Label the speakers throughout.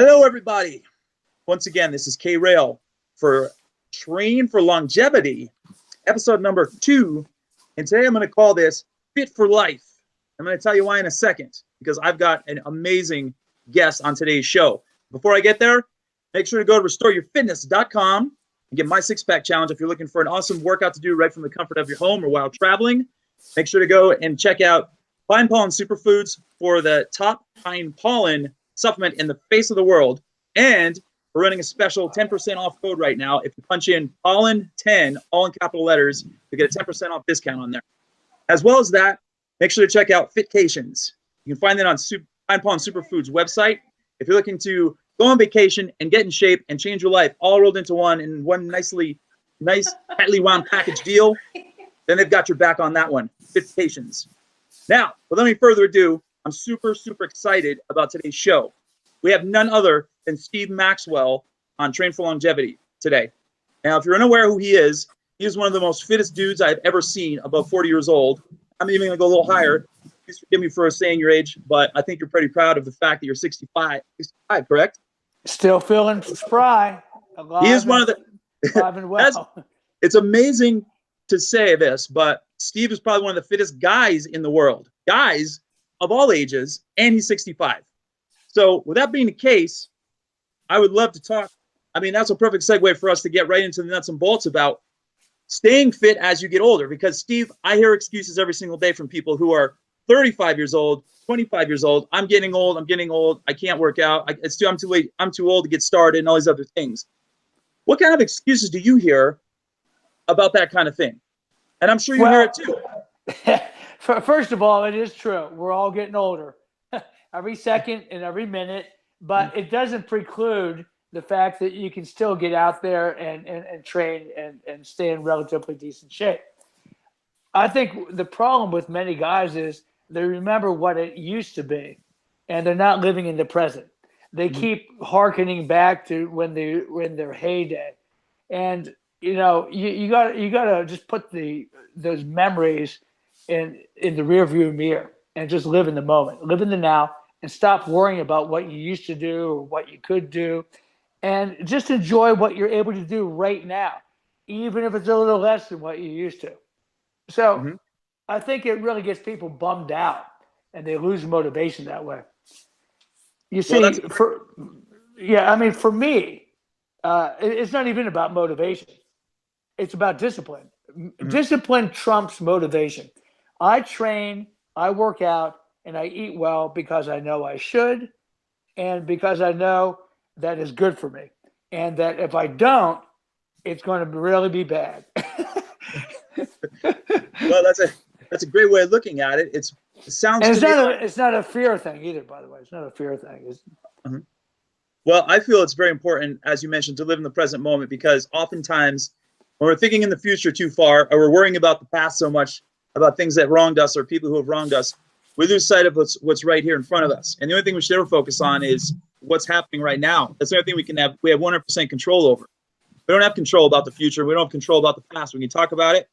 Speaker 1: Hello, everybody. Once again, this is K-Rail for Train for Longevity, episode number 2. And today I'm going to call this Fit for Life. I'm going to tell you why in a second, because I've got an amazing guest on today's show. Before I get there, make sure to go to restoreyourfitness.com and get my six-pack challenge if you're looking for an awesome workout to do right from the comfort of your home or while traveling. Make sure to go and check out Pine Pollen Superfoods for the top pine pollen supplement in the face of the world. And we're running a special 10% off code right now. If you punch in pollen10, all in capital letters, you get a 10% off discount on there. As well as that, make sure to check out Fitcations. You can find that on Pine Pollen Superfoods website. If you're looking to go on vacation and get in shape and change your life all rolled into one in one nice, tightly wound package deal, then they've got your back on that one. Fitcations. Now, without any further ado, I'm super, super excited about today's show. We have none other than Steve Maxwell on Train for Longevity today. Now, if you're unaware who he is one of the most fittest dudes I've ever seen above 40 years old. I'm even going to go a little higher. Please forgive me for saying your age, but I think you're pretty proud of the fact that you're 65, correct?
Speaker 2: Still feeling spry.
Speaker 1: He is one of the...
Speaker 2: alive and well.
Speaker 1: It's amazing to say this, but Steve is probably one of the fittest guys in the world. Guys of all ages, and he's 65. So with that being the case, I would love to talk. I mean, that's a perfect segue for us to get right into the nuts and bolts about staying fit as you get older. Because Steve, I hear excuses every single day from people who are 35 years old, 25 years old. I'm getting old. I can't work out. I'm too late. I'm too old to get started and all these other things. What kind of excuses do you hear about that kind of thing? And I'm sure you hear it too.
Speaker 2: First of all, it is true. We're all getting older every second and every minute, but it doesn't preclude the fact that you can still get out there and train and stay in relatively decent shape. I think the problem with many guys is they remember what it used to be, and they're not living in the present. They keep hearkening back to when their heyday, and you gotta just put those memories in the rearview mirror and just live in the moment, live in the now, and stop worrying about what you used to do or what you could do, and just enjoy what you're able to do right now, even if it's a little less than what you used to. So I think it really gets people bummed out and they lose motivation that way. You see, for me, it's not even about motivation. It's about discipline. Discipline trumps motivation. I train, I work out, and I eat well because I know I should, and because I know that is good for me, and that if I don't, it's going to really be bad.
Speaker 1: Well, that's a great way of looking at it. It sounds. And
Speaker 2: it's not a fear thing either, by the way. It's not a fear thing.
Speaker 1: Well, I feel it's very important, as you mentioned, to live in the present moment, because oftentimes when we're thinking in the future too far, or we're worrying about the past so much, about things that wronged us or people who have wronged us, we lose sight of what's right here in front of us. And the only thing we should ever focus on is what's happening right now. That's the only thing we have 100% control over. We don't have control about the future. We don't have control about the past. We can talk about it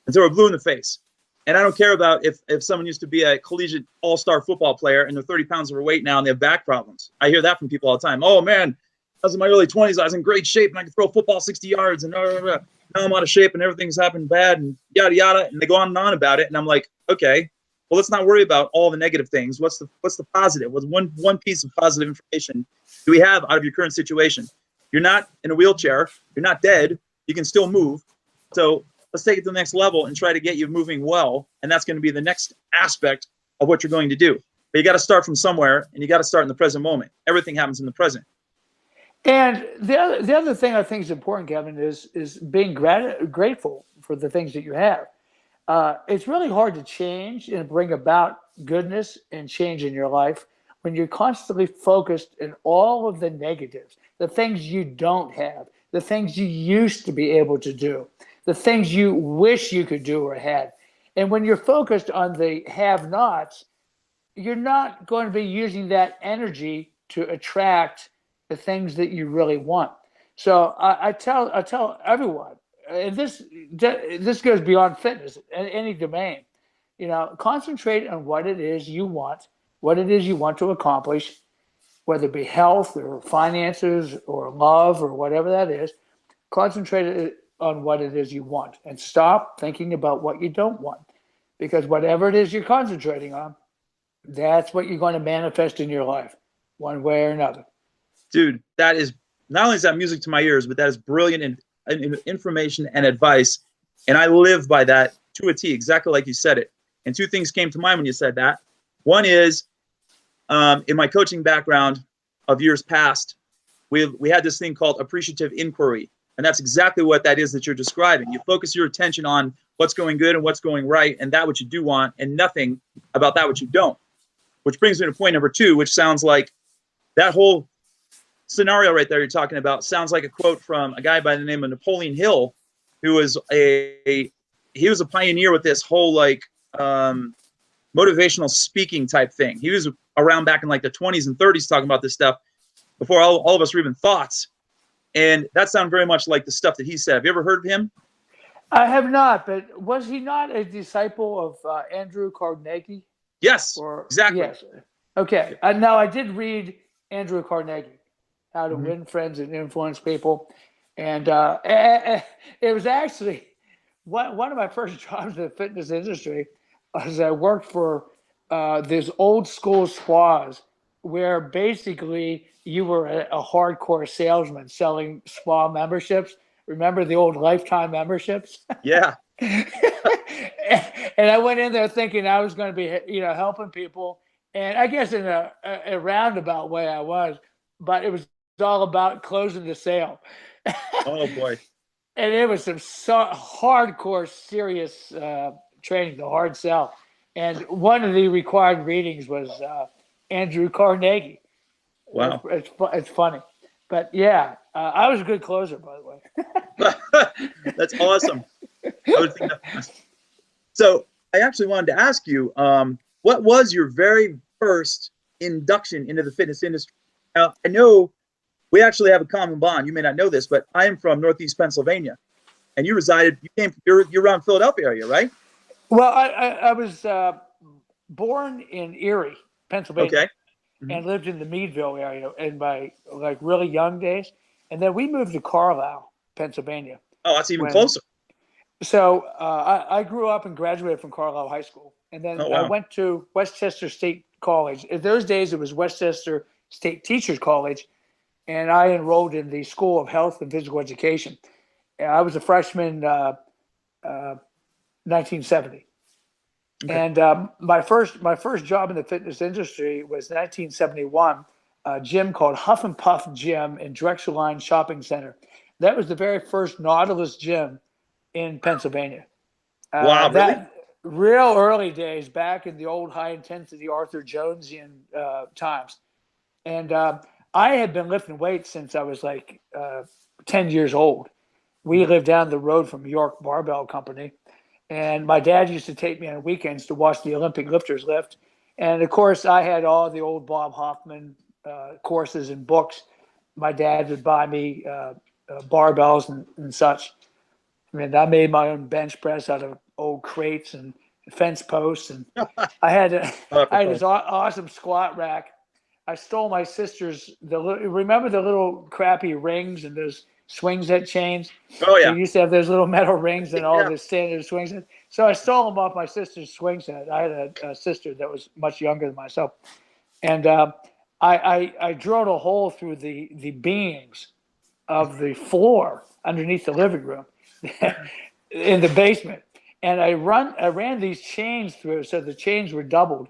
Speaker 1: until we're blue in the face. And I don't care about if someone used to be a collegiate all-star football player and they're 30 pounds overweight now and they have back problems. I hear that from people all the time. Oh, man, I was in my early 20s. I was in great shape and I could throw a football 60 yards. And now I'm out of shape and everything's happened bad and yada, yada. And they go on and on about it. And I'm like, okay, well, let's not worry about all the negative things. What's the positive? What's one piece of positive information do we have out of your current situation? You're not in a wheelchair. You're not dead. You can still move. So let's take it to the next level and try to get you moving well. And that's going to be the next aspect of what you're going to do. But you got to start from somewhere, and you got to start in the present moment. Everything happens in the present.
Speaker 2: And the other thing I think is important, Kevin, is being grateful for the things that you have. It's really hard to change and bring about goodness and change in your life when you're constantly focused in all of the negatives, the things you don't have, the things you used to be able to do, the things you wish you could do or had. And when you're focused on the have-nots, you're not going to be using that energy to attract the things that you really want. So I tell everyone, and this goes beyond fitness, any domain, concentrate on what it is you want to accomplish, whether it be health or finances or love or whatever that is. Concentrate on what it is you want and stop thinking about what you don't want. Because whatever it is you're concentrating on, that's what you're going to manifest in your life, one way or another.
Speaker 1: Dude, that is, not only is that music to my ears, but that is brilliant information and advice. And I live by that to a T, exactly like you said it. And two things came to mind when you said that. One is, in my coaching background of years past, we had this thing called appreciative inquiry. And that's exactly what that is that you're describing. You focus your attention on what's going good and what's going right and that which you do want and nothing about that which you don't. Which brings me to point number 2, which sounds like that whole scenario right there you're talking about sounds like a quote from a guy by the name of Napoleon Hill, who was he was a pioneer with this whole like motivational speaking type thing. He was around back in like the 20s and 30s talking about this stuff before all of us were even thoughts. And that sounded very much like the stuff that he said. Have you ever heard of him?
Speaker 2: I have not, but was he not a disciple of Andrew Carnegie?
Speaker 1: Yes, exactly.
Speaker 2: Yes. Okay. Now, I did read Andrew Carnegie, How to Win Friends and Influence People. And it was actually one of my first jobs in the fitness industry was I worked for this old school spas where basically you were a hardcore salesman selling spa memberships. Remember the old lifetime memberships?
Speaker 1: Yeah.
Speaker 2: And I went in there thinking I was going to be, helping people. And I guess in a roundabout way I was, but it was all about closing the sale.
Speaker 1: Oh, boy.
Speaker 2: And it was some hardcore, serious training, the hard sell. And one of the required readings was Andrew Carnegie.
Speaker 1: Wow.
Speaker 2: It's funny. But yeah, I was a good closer, by the way.
Speaker 1: That's awesome. So I actually wanted to ask you, what was your very first induction into the fitness industry? Now, I know we actually have a common bond. You may not know this, but I am from Northeast Pennsylvania, and you're around Philadelphia area, right?
Speaker 2: Well, I was born in Erie, Pennsylvania.
Speaker 1: Okay.
Speaker 2: And lived in the Meadville area in my like really young days. And then we moved to Carlisle, Pennsylvania.
Speaker 1: Oh, that's even closer.
Speaker 2: So I grew up and graduated from Carlisle High School. And then I went to Westchester State College. In those days, it was Westchester State Teachers College. And I enrolled in the School of Health and Physical Education. And I was a freshman 1970. Okay. And my first job in the fitness industry was 1971, a gym called Huff and Puff Gym in Drexel Line Shopping Center. That was the very first Nautilus gym in Pennsylvania.
Speaker 1: Wow, really?
Speaker 2: Real early days back in the old high-intensity Arthur Jonesian times. And I had been lifting weights since I was like 10 years old. We lived down the road from York Barbell Company. And my dad used to take me on weekends to watch the Olympic lifters lift. And of course, I had all the old Bob Hoffman courses and books. My dad would buy me barbells and such. I mean, I made my own bench press out of old crates and fence posts. And I had this awesome squat rack. I stole my sister's, remember the little crappy rings and those swing set chains?
Speaker 1: Oh, yeah.
Speaker 2: We used to have those little metal rings and all the standard swing sets. So I stole them off my sister's swing set. I had a sister that was much younger than myself. And I drilled a hole through the beams of the floor underneath the living room in the basement. And I ran these chains through, so the chains were doubled.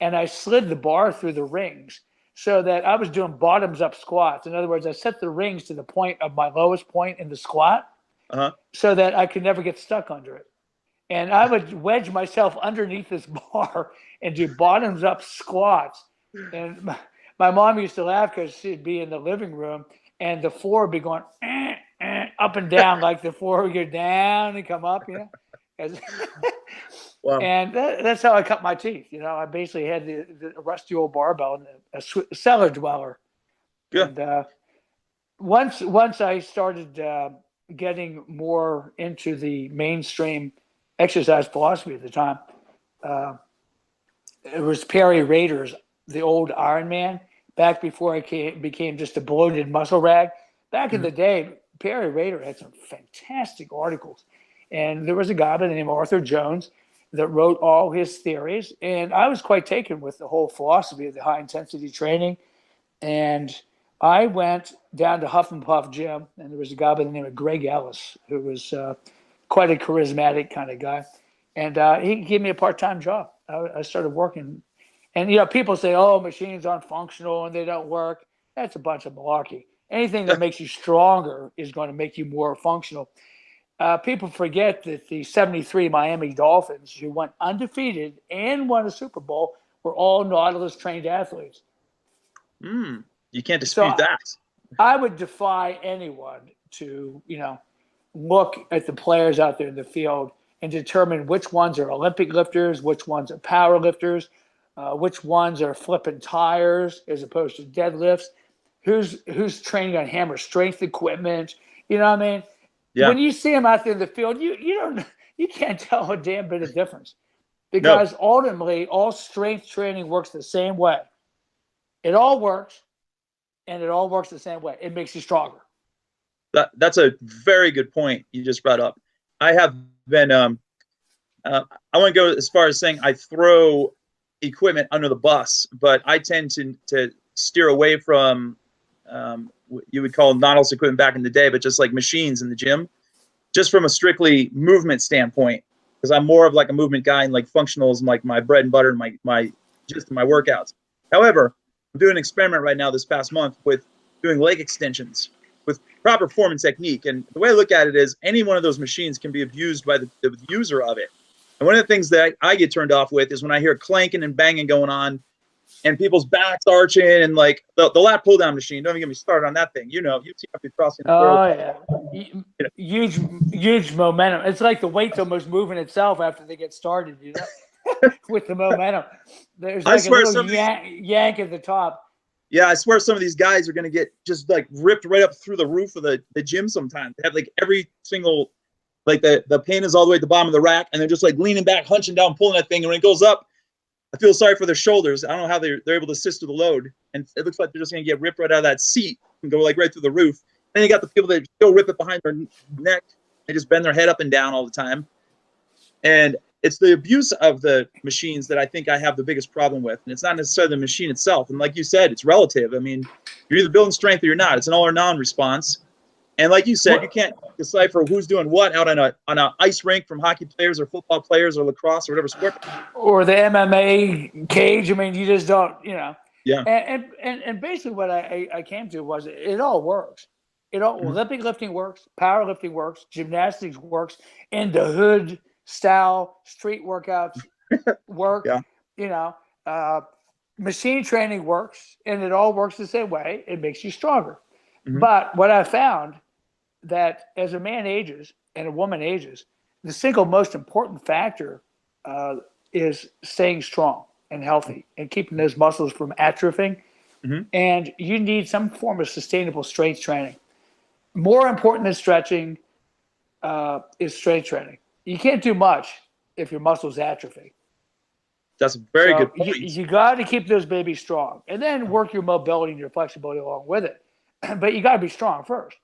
Speaker 2: And I slid the bar through the rings so that I was doing bottoms up squats. In other words, I set the rings to the point of my lowest point in the squat so that I could never get stuck under it. And I would wedge myself underneath this bar and do bottoms up squats. And my mom used to laugh because she'd be in the living room and the floor would be going up and down like the floor would go down and come up, Wow. And that's how I cut my teeth. I basically had the rusty old barbell and a cellar dweller. Yeah. And once I started getting more into the mainstream exercise philosophy at the time, it was Perry Rader's The Old Iron Man. back before I became just a bloated muscle rag. Back in the day, Perry Rader had some fantastic articles. And there was a guy by the name of Arthur Jones that wrote all his theories. And I was quite taken with the whole philosophy of the high intensity training. And I went down to Huff and Puff Gym, and there was a guy by the name of Greg Ellis, who was quite a charismatic kind of guy. And he gave me a part-time job. I started working. And, people say, oh, machines aren't functional and they don't work. That's a bunch of malarkey. Anything that makes you stronger is going to make you more functional. People forget that the 73 Miami Dolphins, who went undefeated and won a Super Bowl, were all Nautilus-trained athletes.
Speaker 1: You can't dispute that.
Speaker 2: I would defy anyone to, look at the players out there in the field and determine which ones are Olympic lifters, which ones are power lifters, which ones are flipping tires as opposed to deadlifts, who's training on hammer strength equipment. You know what I mean? Yeah. When you see them out there in the field, you can't tell a damn bit of difference, because ultimately all strength training works the same way. It all works, and it all works the same way. It makes you stronger.
Speaker 1: That's a very good point you just brought up. I have been I want to go as far as saying I throw equipment under the bus, but I tend to steer away from what you would call Nautilus equipment back in the day, but just like machines in the gym, just from a strictly movement standpoint, because I'm more of like a movement guy, and like functional is like my bread and butter and my workouts. However, I'm doing an experiment right now this past month with doing leg extensions with proper form and technique. And the way I look at it is any one of those machines can be abused by the user of it. And one of the things that I get turned off with is when I hear clanking and banging going on and people's backs arching, and like the lat pull down machine. Don't even get me started on that thing. You see up crossing the
Speaker 2: world. Huge momentum. It's like the weight's almost moving itself after they get started, with the momentum. There's like a little yank at the top.
Speaker 1: Yeah, I swear some of these guys are going to get just like ripped right up through the roof of the gym sometimes. They have like every single, like the pin is all the way at the bottom of the rack, and they're just like leaning back, hunching down, pulling that thing. And when it goes up, I feel sorry for their shoulders. I don't know how they're able to assist with the load. And it looks like they're just going to get ripped right out of that seat and go like right through the roof. Then you got the people that still rip it behind their neck. They just bend their head up and down all the time. And it's the abuse of the machines that I think I have the biggest problem with. And it's not necessarily the machine itself. And like you said, it's relative. I mean, you're either building strength or you're not. It's an all or non response. And like you said, you can't decipher who's doing what out on an ice rink from hockey players or football players or lacrosse or whatever sport.
Speaker 2: Or the MMA cage. I mean, you just don't, Yeah. And basically what I came to was it all works. Olympic lifting works, powerlifting works, gymnastics works, and the hood style street workouts work. Machine training works, and it all works the same way. It makes you stronger. But what I found that as a man ages and a woman ages, the single most important factor is staying strong and healthy and keeping those muscles from atrophying. And you need some form of sustainable strength training. More important than stretching is strength training. You can't do much if your muscles atrophy.
Speaker 1: That's a very good point.
Speaker 2: You got to keep those babies strong, and then work your mobility and your flexibility along with it. But you got to be strong first.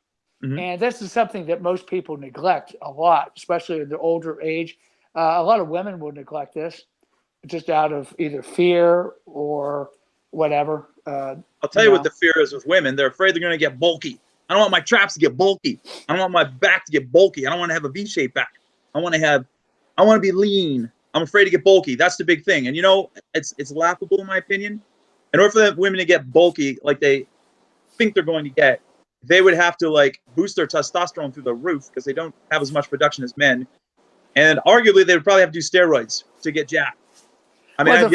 Speaker 2: And this is something that most people neglect a lot, especially in the older age. A lot of women will neglect this just out of either fear or whatever.
Speaker 1: I'll tell you what the fear is with women. They're afraid they're going to get bulky. I don't want my traps to get bulky. I don't want my back to get bulky. I don't want to have a V-shaped back. I want to be lean. I'm afraid to get bulky. That's the big thing. And it's laughable in my opinion. In order for the women to get bulky, like they think they're going to get, they would have to like boost their testosterone through the roof because they don't have as much production as men. And arguably they would probably have to do steroids to get jacked. I mean,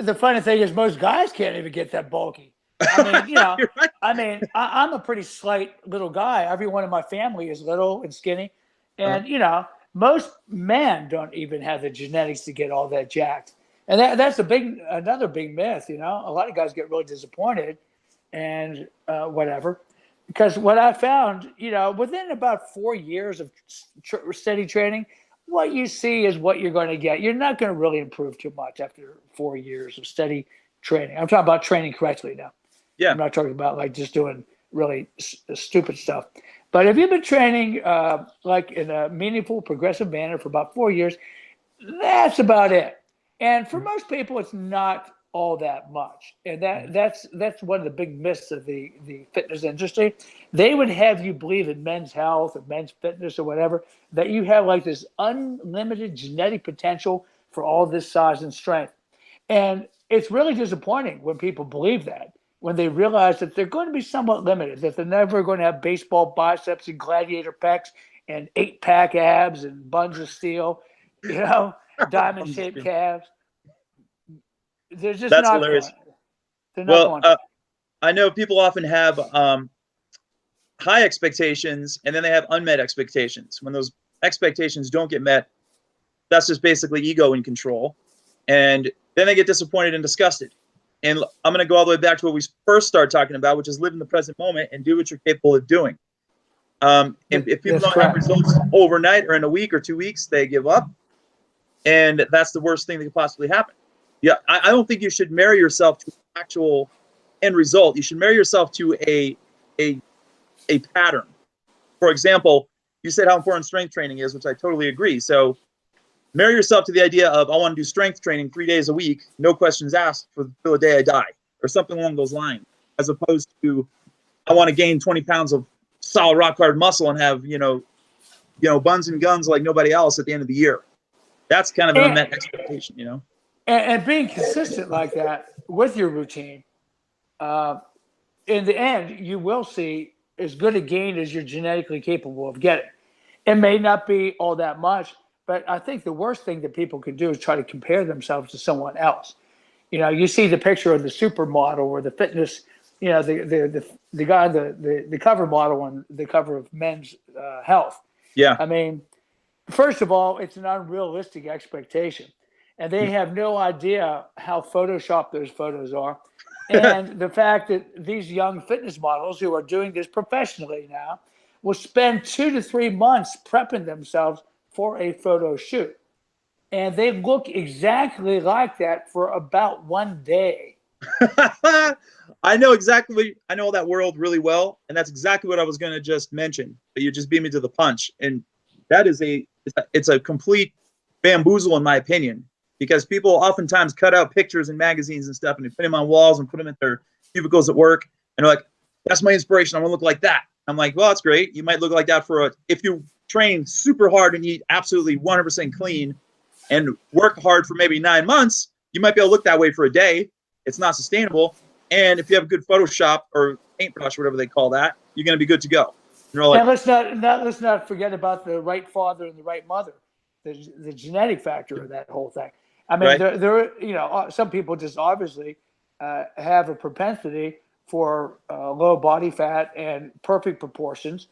Speaker 2: the funny thing is most guys can't even get that bulky. I mean, right. I mean, I'm a pretty slight little guy. Everyone in my family is little and skinny. And, most men don't even have the genetics to get all that jacked. And that's another big myth, A lot of guys get really disappointed and whatever. Because what I found, within about 4 years of steady training, what you see is what you're going to get. You're not going to really improve too much after 4 years of steady training. I'm talking about training correctly now.
Speaker 1: Yeah.
Speaker 2: I'm not talking about like just doing really stupid stuff. But if you've been training like in a meaningful, progressive manner for about 4 years, that's about it. And for most people, it's not all that much. And that's one of the big myths of the fitness industry. They would have you believe in men's health or men's fitness or whatever, that you have like this unlimited genetic potential for all this size and strength. And it's really disappointing when people believe that, when they realize that they're going to be somewhat limited, that they're never going to have baseball biceps and gladiator pecs and 8-pack abs and buns of steel, diamond-shaped calves. They're just
Speaker 1: That's
Speaker 2: not
Speaker 1: hilarious.
Speaker 2: going. They're not
Speaker 1: Well,
Speaker 2: going to.
Speaker 1: I know people often have high expectations, and then they have unmet expectations. When those expectations don't get met, that's just basically ego in control. And then they get disappointed and disgusted. And I'm going to go all the way back to what we first started talking about, which is live in the present moment and do what you're capable of doing. If people don't have results overnight or in a week or 2 weeks, they give up. And that's the worst thing that could possibly happen. Yeah, I don't think you should marry yourself to an actual end result. You should marry yourself to a pattern. For example, you said how important strength training is, which I totally agree. So marry yourself to the idea of, I want to do strength training 3 days a week, no questions asked, for the day I die, or something along those lines, as opposed to, I want to gain 20 pounds of solid rock hard muscle and have, buns and guns like nobody else at the end of the year. That's kind of an unmet expectation,
Speaker 2: And being consistent like that with your routine, in the end, you will see as good a gain as you're genetically capable of getting. It may not be all that much, but I think the worst thing that people can do is try to compare themselves to someone else. You see the picture of the supermodel or the fitness, the guy, the cover model on the cover of Men's Health.
Speaker 1: Yeah.
Speaker 2: I mean, first of all, it's an unrealistic expectation. And they have no idea how Photoshopped those photos are. And the fact that these young fitness models who are doing this professionally now will spend 2 to 3 months prepping themselves for a photo shoot. And they look exactly like that for about 1 day.
Speaker 1: I know that world really well. And that's exactly what I was going to just mention. But you just beat me to the punch. And that is it's a complete bamboozle in my opinion. Because people oftentimes cut out pictures in magazines and stuff, and they put them on walls and put them at their cubicles at work, and they're like, "That's my inspiration. I want to look like that." I'm like, "Well, that's great. You might look like that if you train super hard and eat absolutely 100% clean, and work hard for maybe 9 months, you might be able to look that way for a day. It's not sustainable. And if you have a good Photoshop or paintbrush, or whatever they call that, you're going to be good to go."
Speaker 2: And let's not forget about the right father and the right mother, the genetic factor of that whole thing. I mean, right. Some people just obviously have a propensity for low body fat and perfect proportions,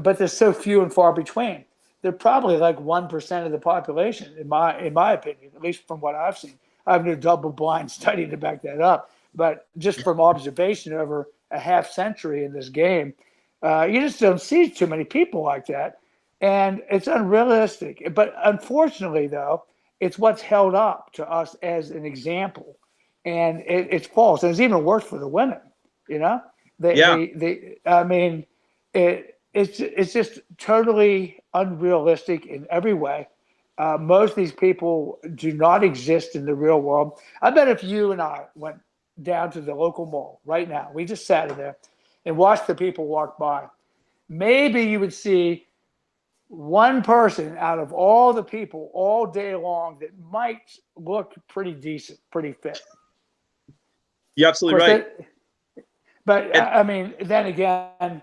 Speaker 2: but they're so few and far between. They're probably like 1% of the population, in my opinion, at least from what I've seen. I have no double-blind study to back that up, but just from observation over a half century in this game, you just don't see too many people like that, and it's unrealistic. But unfortunately, though, it's what's held up to us as an example, and it's false. And it's even worse for the women. It's just totally unrealistic in every way. Most of these people do not exist in the real world. I bet if you and I went down to the local mall right now, we just sat in there and watched the people walk by, maybe you would see one person out of all the people all day long that might look pretty decent, pretty fit.
Speaker 1: You're absolutely right.
Speaker 2: I mean, then again,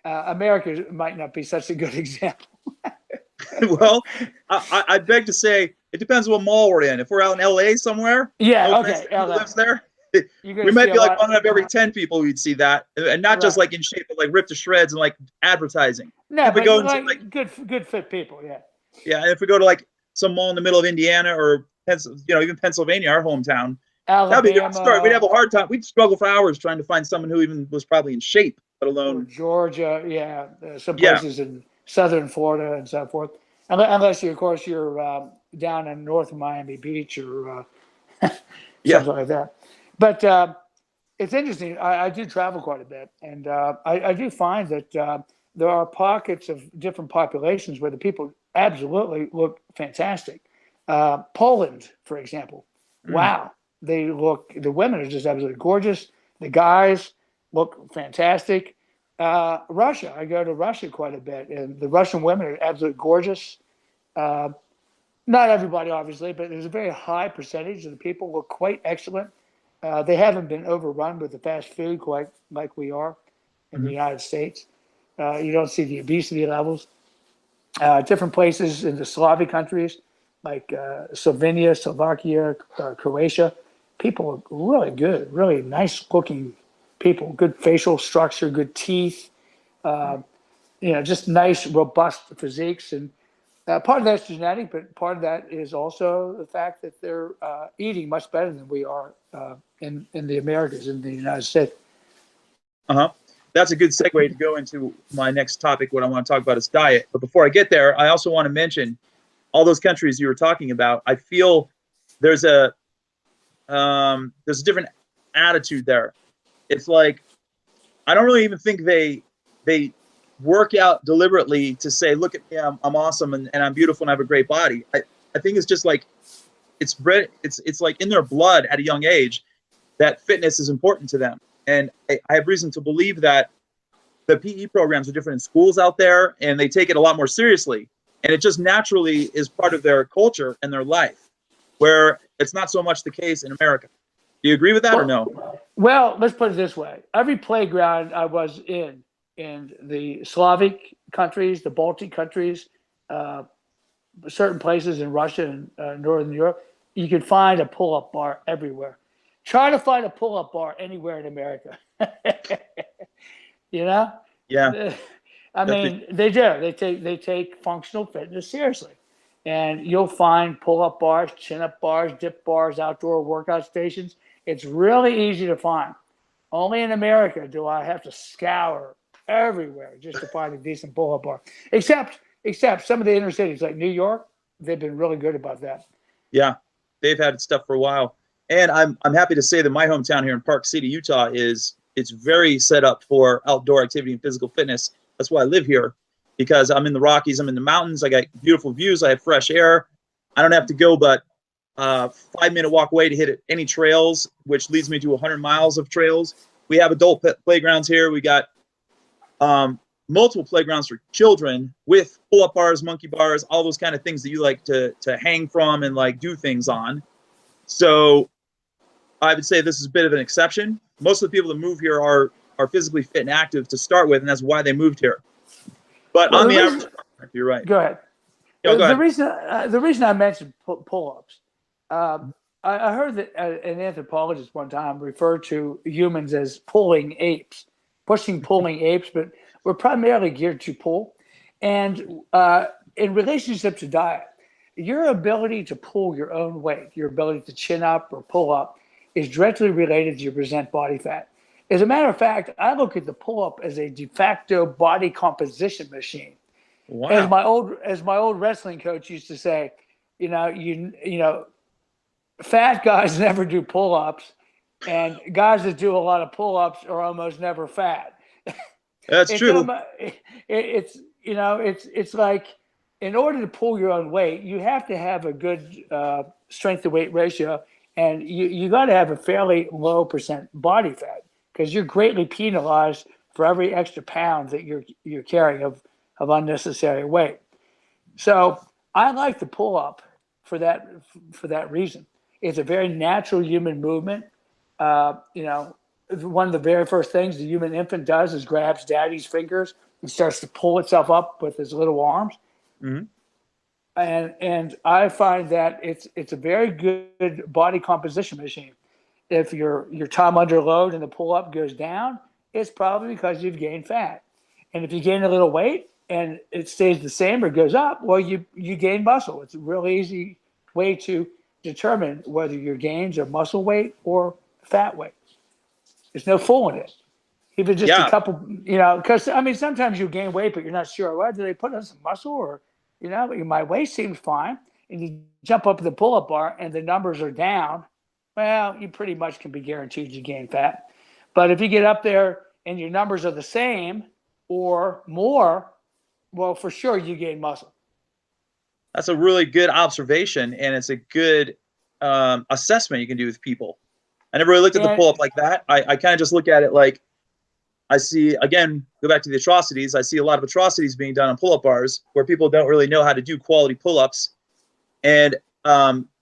Speaker 2: America might not be such a good example.
Speaker 1: Well, I beg to say, it depends what mall we're in. If we're out in LA somewhere,
Speaker 2: okay,
Speaker 1: who lives there, we might be like one out of every 10 people who'd see that, and not just like in shape, but like ripped to shreds and like advertising.
Speaker 2: No, but like good fit people, yeah.
Speaker 1: Yeah, and if we go to like some mall in the middle of Indiana or even Pennsylvania, our hometown,
Speaker 2: Alabama,
Speaker 1: that'd be a different story. We'd have a hard time. We'd struggle for hours trying to find someone who even was probably in shape, let alone
Speaker 2: Georgia, some places in southern Florida and so forth. Unless you're down in North Miami Beach or something like that. But It's interesting. I do travel quite a bit, and I do find that there are pockets of different populations where the people absolutely look fantastic. Poland, for example,
Speaker 1: Mm.
Speaker 2: wow, the women are just absolutely gorgeous. The guys look fantastic. Russia, I go to Russia quite a bit, and the Russian women are absolutely gorgeous. Uh, Not everybody, obviously, but there's a very high percentage of the people look quite excellent. They haven't been overrun with the fast food quite like we are in the
Speaker 1: Mhm.
Speaker 2: United States. You don't see the obesity levels. Different places in the Slavic countries like Slovenia, Slovakia, Croatia, people look really good, really nice looking people, good facial structure, good teeth, just nice, robust physiques. And part of that's genetic, but part of that is also the fact that they're eating much better than we are in the Americas, in the United States.
Speaker 1: Uh-huh. That's a good segue to go into my next topic. What I want to talk about is diet. But before I get there, I also want to mention all those countries you were talking about. I feel there's a different attitude there. It's like I don't really even think they work out deliberately to say, look at me, I'm awesome and I'm beautiful and I have a great body. I think it's just like it's bred it's like in their blood at a young age that fitness is important to them. And I have reason to believe that the PE programs are different in schools out there and they take it a lot more seriously. And it just naturally is part of their culture and their life, where it's not so much the case in America. Do you agree with that or no?
Speaker 2: Well, let's put it this way. Every playground I was in the Slavic countries, the Baltic countries, uh, certain places in Russia and Northern Europe, you can find a pull-up bar everywhere. Try to find a pull-up bar anywhere in America. You know,
Speaker 1: Yeah.
Speaker 2: I mean, they do. They take functional fitness seriously, and you'll find pull-up bars, chin-up bars, dip bars, outdoor workout stations. It's really easy to find. Only in America do I have to scour everywhere just to find a decent pull-up bar. Except some of the inner cities like New York, they've been really good about that.
Speaker 1: Yeah, they've had stuff for a while, and I'm happy to say that my hometown here in Park City, Utah, it's very set up for outdoor activity and physical fitness. That's why I live here, because I'm in the Rockies, I'm in the mountains, I got beautiful views, I have fresh air. I don't have to go but 5-minute walk away to hit any trails, which leads me to 100 miles of trails. We have adult playgrounds here. We got multiple playgrounds for children with pull-up bars, monkey bars, all those kind of things that you like to hang from and like do things on. So I would say this is a bit of an exception. Most of the people that move here are physically fit and active to start with, and that's why they moved here. But
Speaker 2: Well,
Speaker 1: on the average, you're right.
Speaker 2: go ahead.
Speaker 1: No, go
Speaker 2: The
Speaker 1: ahead.
Speaker 2: reason I mentioned pull-ups, I heard that an anthropologist one time referred to humans as pulling apes, pulling apes, but we're primarily geared to pull. And in relationship to diet, your ability to pull your own weight, your ability to chin up or pull up, is directly related to your percent body fat. As a matter of fact, I look at the pull-up as a de facto body composition machine.
Speaker 1: Wow.
Speaker 2: As my old wrestling coach used to say, fat guys never do pull-ups, and guys that do a lot of pull-ups are almost never fat.
Speaker 1: That's
Speaker 2: It's
Speaker 1: true.
Speaker 2: it's like, in order to pull your own weight, you have to have a good strength to weight ratio, and you got to have a fairly low percent body fat, because you're greatly penalized for every extra pound that you're carrying of unnecessary weight. So I like the pull up for that reason. It's a very natural human movement. One of the very first things the human infant does is grabs daddy's fingers and starts to pull itself up with his little arms.
Speaker 1: Mm-hmm.
Speaker 2: And I find that it's a very good body composition machine. If your time under load and the pull up goes down, it's probably because you've gained fat. And if you gain a little weight and it stays the same or goes up, well, you gain muscle. It's a really easy way to determine whether your gains are muscle weight or fat weight. There's no fooling it. Even just a
Speaker 1: Yeah.
Speaker 2: couple, because I mean, sometimes you gain weight, but you're not sure. Well, do they put on some muscle, or my waist seems fine, and you jump up to the pull-up bar and the numbers are down. Well, you pretty much can be guaranteed you gain fat. But if you get up there and your numbers are the same or more, well, for sure you gain muscle.
Speaker 1: That's a really good observation, and it's a good assessment you can do with people. I never really looked at the pull-up like that. I kind of just look at it like I see, again, go back to the atrocities. I see a lot of atrocities being done on pull-up bars where people don't really know how to do quality pull-ups. And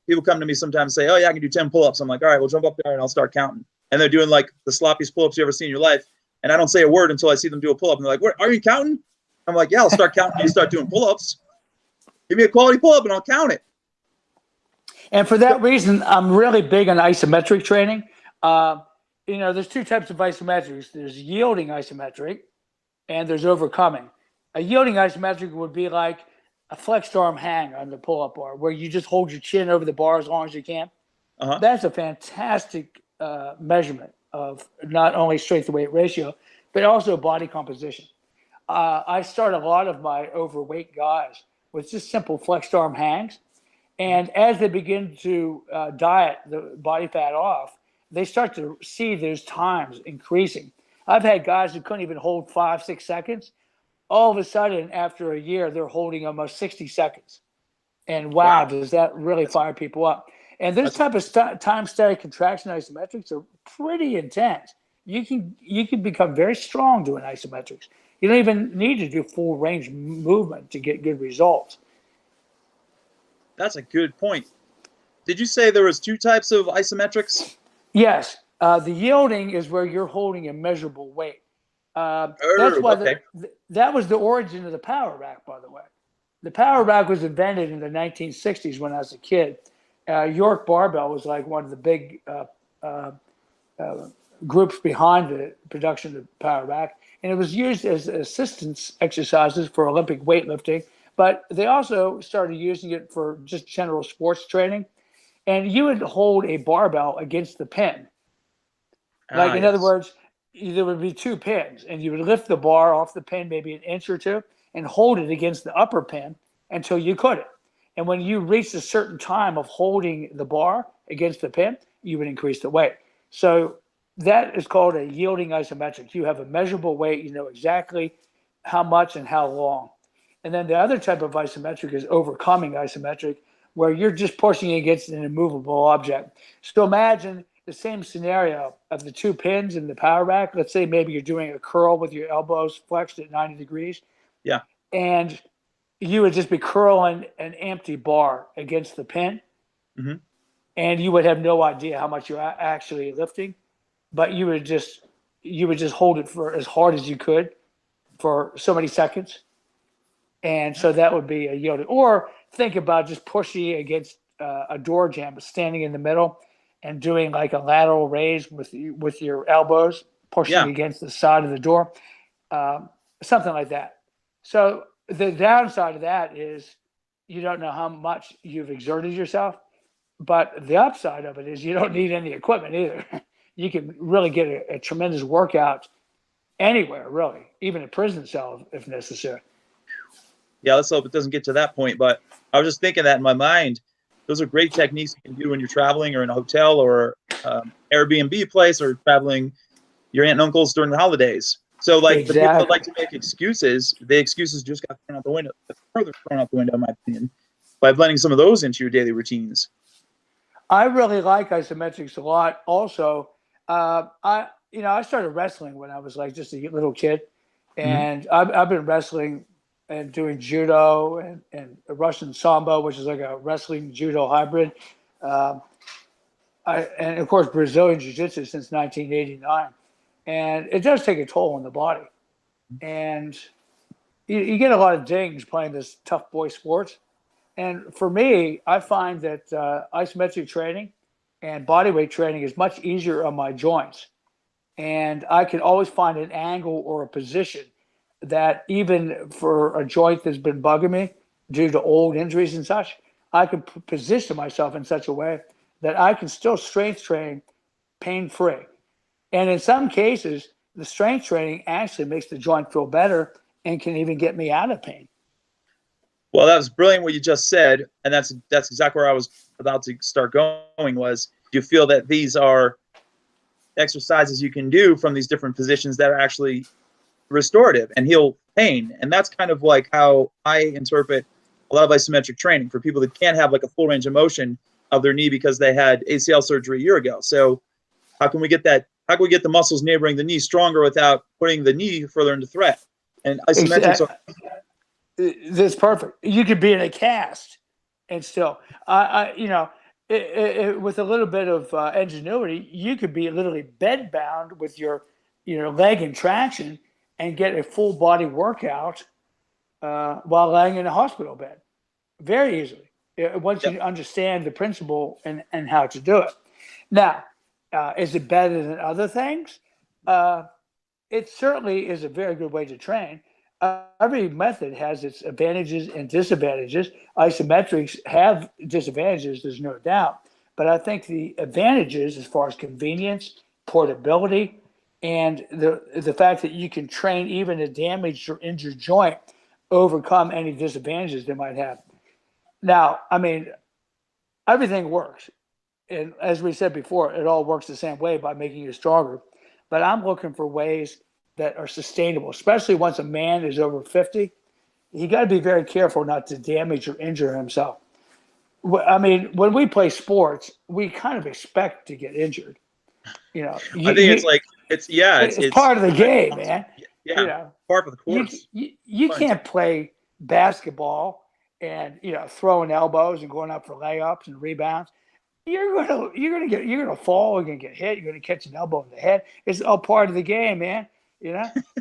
Speaker 1: people come to me sometimes and say, oh, yeah, I can do 10 pull-ups. I'm like, all right, we'll jump up there and I'll start counting. And they're doing like the sloppiest pull-ups you ever seen in your life. And I don't say a word until I see them do a pull-up. And they're like, what, are you counting? I'm like, yeah, I'll start counting when you start doing pull-ups. Give me a quality pull-up and I'll count it.
Speaker 2: And for that reason, I'm really big on isometric training. There's two types of isometrics. There's yielding isometric and there's overcoming. A yielding isometric would be like a flexed arm hang on the pull-up bar where you just hold your chin over the bar as long as you can. That's a fantastic measurement of not only strength to weight ratio, but also body composition. I start a lot of my overweight guys with just simple flexed arm hangs. And as they begin to diet the body fat off, they start to see those times increasing. I've had guys who couldn't even hold 5-6 seconds. All of a sudden, after a year, they're holding almost 60 seconds. And wow, does that really fire people up? And this type of time-study contraction isometrics are pretty intense. You can become very strong doing isometrics. You don't even need to do full range movement to get good results.
Speaker 1: That's a good point. Did you say there was two types of isometrics?
Speaker 2: Yes. The yielding is where you're holding a measurable weight. That's why that was the origin of the power rack, by the way. The power rack was invented in the 1960s when I was a kid. York Barbell was like one of the big groups behind the production of the power rack. And it was used as assistance exercises for Olympic weightlifting. But they also started using it for just general sports training. And you would hold a barbell against the pin. In other words, there would be two pins, and you would lift the bar off the pin maybe an inch or two and hold it against the upper pin until you couldn't. And when you reached a certain time of holding the bar against the pin, you would increase the weight. So that is called a yielding isometric. You have a measurable weight. You know exactly how much and how long. And then the other type of isometric is overcoming isometric, where you're just pushing against an immovable object. So imagine the same scenario of the two pins in the power rack. Let's say maybe you're doing a curl with your elbows flexed at 90 degrees.
Speaker 1: Yeah.
Speaker 2: And you would just be curling an empty bar against the pin.
Speaker 1: Mm-hmm.
Speaker 2: And you would have no idea how much you're actually lifting, but you would just hold it for as hard as you could for so many seconds. And so that would be a yielding. Or think about just pushing against a door jamb, standing in the middle and doing like a lateral raise with your elbows, pushing against the side of the door, something like that. So the downside of that is you don't know how much you've exerted yourself, but the upside of it is you don't need any equipment either. You can really get a tremendous workout anywhere, really, even a prison cell if necessary.
Speaker 1: Yeah, let's hope it doesn't get to that point. But I was just thinking that in my mind, those are great techniques you can do when you're traveling or in a hotel or Airbnb place or traveling your aunt and uncles during the holidays. So like the people that like to make excuses, the excuses just got thrown out the window, further thrown out the window, in my opinion, by blending some of those into your daily routines.
Speaker 2: I really like isometrics a lot. Also, I started wrestling when I was like just a little kid, and I've been wrestling and doing judo and Russian sambo, which is like a wrestling judo hybrid. And of course, Brazilian jiu-jitsu since 1989. And it does take a toll on the body. And you get a lot of dings playing this tough boy sports. And for me, I find that isometric training and bodyweight training is much easier on my joints. And I can always find an angle or a position that even for a joint that's been bugging me due to old injuries and such, I can position myself in such a way that I can still strength train pain-free. And in some cases, the strength training actually makes the joint feel better and can even get me out of pain.
Speaker 1: Well, that was brilliant what you just said. And that's exactly where I was about to start going was, do you feel that these are exercises you can do from these different positions that are actually restorative and heal pain. And that's kind of like how I interpret a lot of isometric training for people that can't have like a full range of motion of their knee because they had ACL surgery a year ago. So how can we get that? How can we get the muscles neighboring the knee stronger without putting the knee further into threat? And isometrics are.
Speaker 2: That's perfect. You could be in a cast and still, with a little bit of ingenuity, you could be literally bed bound with your, leg in traction and get a full body workout while laying in a hospital bed very easily. Once you understand the principle and how to do it. Now, is it better than other things? It certainly is a very good way to train. Every method has its advantages and disadvantages. Isometrics have disadvantages, there's no doubt. But I think the advantages, as far as convenience, portability, and the fact that you can train even a damaged or injured joint, overcome any disadvantages they might have. Now, I mean, everything works. And as we said before, it all works the same way by making you stronger. But I'm looking for ways that are sustainable, especially once a man is over 50. You got to be very careful not to damage or injure himself. I mean, when we play sports, we kind of expect to get injured.
Speaker 1: I think it's
Speaker 2: part of the game, man.
Speaker 1: Yeah, part of the course.
Speaker 2: You can't play basketball and throwing elbows and going up for layups and rebounds. You're gonna fall. You're gonna get hit. You're gonna catch an elbow in the head. It's all part of the game, man.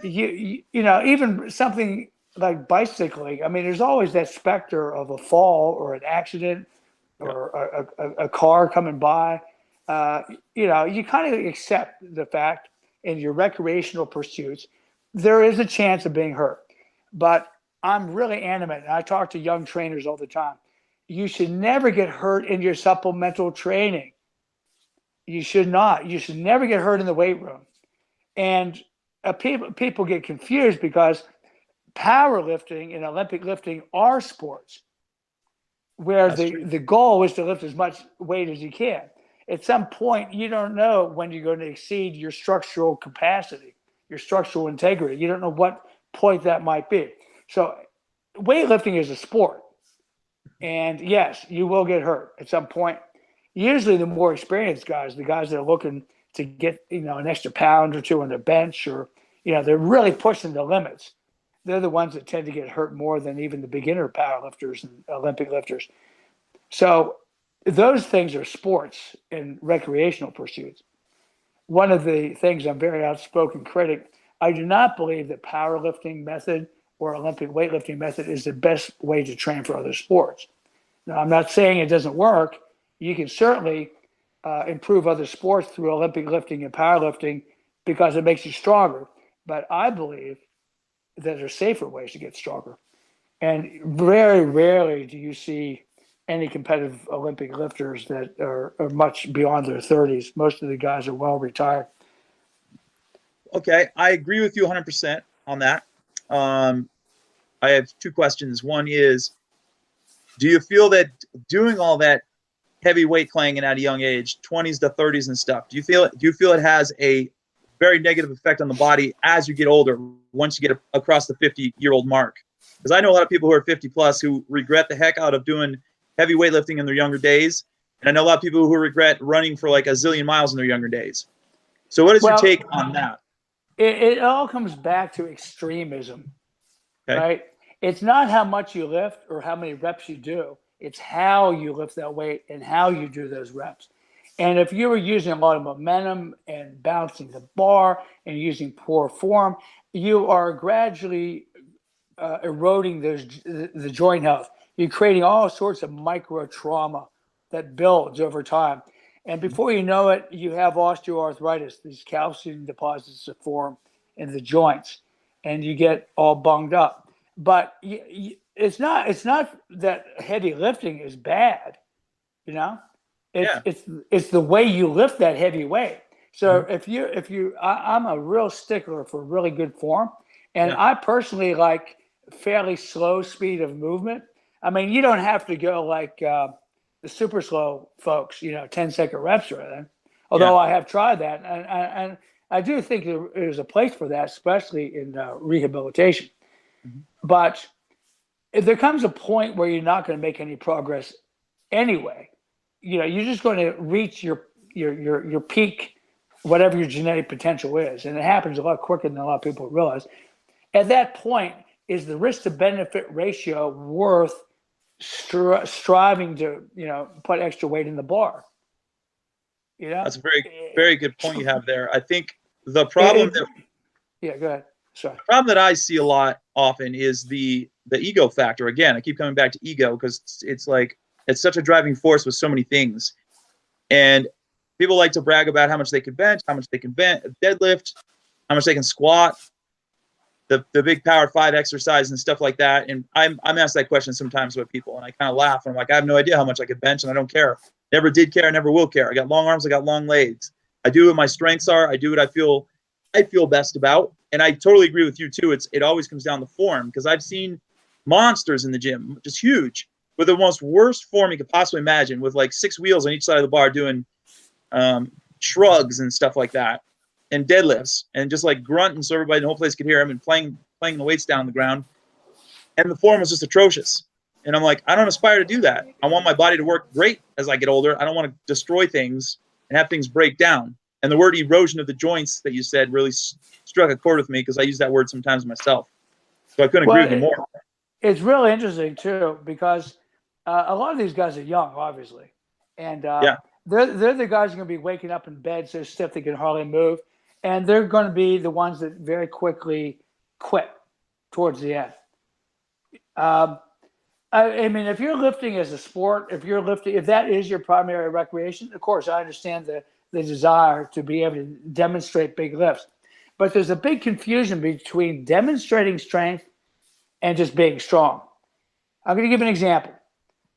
Speaker 2: Even something like bicycling. I mean, there's always that specter of a fall or an accident or a car coming by. You kind of accept the fact in your recreational pursuits, there is a chance of being hurt. But I'm really animate, and I talk to young trainers all the time. You should never get hurt in your supplemental training. You should not. You should never get hurt in the weight room. And people get confused because powerlifting and Olympic lifting are sports where the goal is to lift as much weight as you can. At some point, you don't know when you're going to exceed your structural capacity, your structural integrity. You don't know what point that might be. So weightlifting is a sport. And yes, you will get hurt at some point. Usually the more experienced guys, the guys that are looking to get, an extra pound or two on the bench, or, they're really pushing the limits. They're the ones that tend to get hurt more than even the beginner powerlifters and Olympic lifters. So those things are sports and recreational pursuits. One of the things, I'm very outspoken critic, I do not believe that powerlifting method or Olympic weightlifting method is the best way to train for other sports. Now, I'm not saying it doesn't work. You can certainly improve other sports through Olympic lifting and powerlifting because it makes you stronger. But I believe that there are safer ways to get stronger. And very rarely do you see any competitive Olympic lifters that are much beyond their 30s. Most of the guys are well retired.
Speaker 1: Okay, I agree with you 100% on that. I have two questions. One is, do you feel that doing all that heavy weight clanging at a young age, 20s to 30s and stuff, do you feel it has a very negative effect on the body as you get older, once you get across the 50-year-old mark? Because I know a lot of people who are 50 plus who regret the heck out of doing heavy weightlifting in their younger days. And I know a lot of people who regret running for like a zillion miles in their younger days. So what is your take on that?
Speaker 2: It all comes back to extremism, right? It's not how much you lift or how many reps you do. It's how you lift that weight and how you do those reps. And if you were using a lot of momentum and bouncing the bar and using poor form, you are gradually eroding the joint health. You're creating all sorts of micro trauma that builds over time. And before you know it, you have osteoarthritis, these calcium deposits that form in the joints, and you get all bunged up. But it's not that heavy lifting is bad, It's the way you lift that heavy weight. So I'm a real stickler for really good form, and I personally like fairly slow speed of movement. I mean, you don't have to go like the super slow folks, 10-second reps or anything. Although I have tried that, and I do think there's a place for that, especially in rehabilitation.
Speaker 1: Mhm.
Speaker 2: But if there comes a point where you're not going to make any progress anyway, you're just going to reach your peak, whatever your genetic potential is, and it happens a lot quicker than a lot of people realize. At that point, is the risk to benefit ratio worth striving to put extra weight in the bar?
Speaker 1: That's a very good point you have there. I think the problem that
Speaker 2: yeah, go ahead. Sorry.
Speaker 1: The problem that I see a lot often is the ego factor. Again, I keep coming back to ego because it's like it's such a driving force with so many things. And people like to brag about how much they can bench, how much they can deadlift, how much they can squat, the big Power 5 exercise and stuff like that. And I'm asked that question sometimes with people, and I kind of laugh. And I'm like, I have no idea how much I could bench, and I don't care. Never did care, never will care. I got long arms, I got long legs. I do what my strengths are. I do what I feel best about. And I totally agree with you too. It always comes down to form, because I've seen monsters in the gym, just huge, with the most worst form you could possibly imagine, with like 6 wheels on each side of the bar doing shrugs and stuff like that, and deadlifts, and just like grunting so everybody in the whole place could hear him, and playing the weights down on the ground. And the form was just atrocious. And I'm like, I don't aspire to do that. I want my body to work great as I get older. I don't want to destroy things and have things break down. And the word erosion of the joints that you said really struck a chord with me, because I use that word sometimes myself. So I couldn't agree with you more.
Speaker 2: It's really interesting too, because a lot of these guys are young, obviously, and they're the guys who are going to be waking up in bed so stiff they can hardly move, and they're going to be the ones that very quickly quit towards the end. I mean, if you're lifting as a sport, if that is your primary recreation, of course, I understand the desire to be able to demonstrate big lifts. But there's a big confusion between demonstrating strength and just being strong. I'm going to give an example.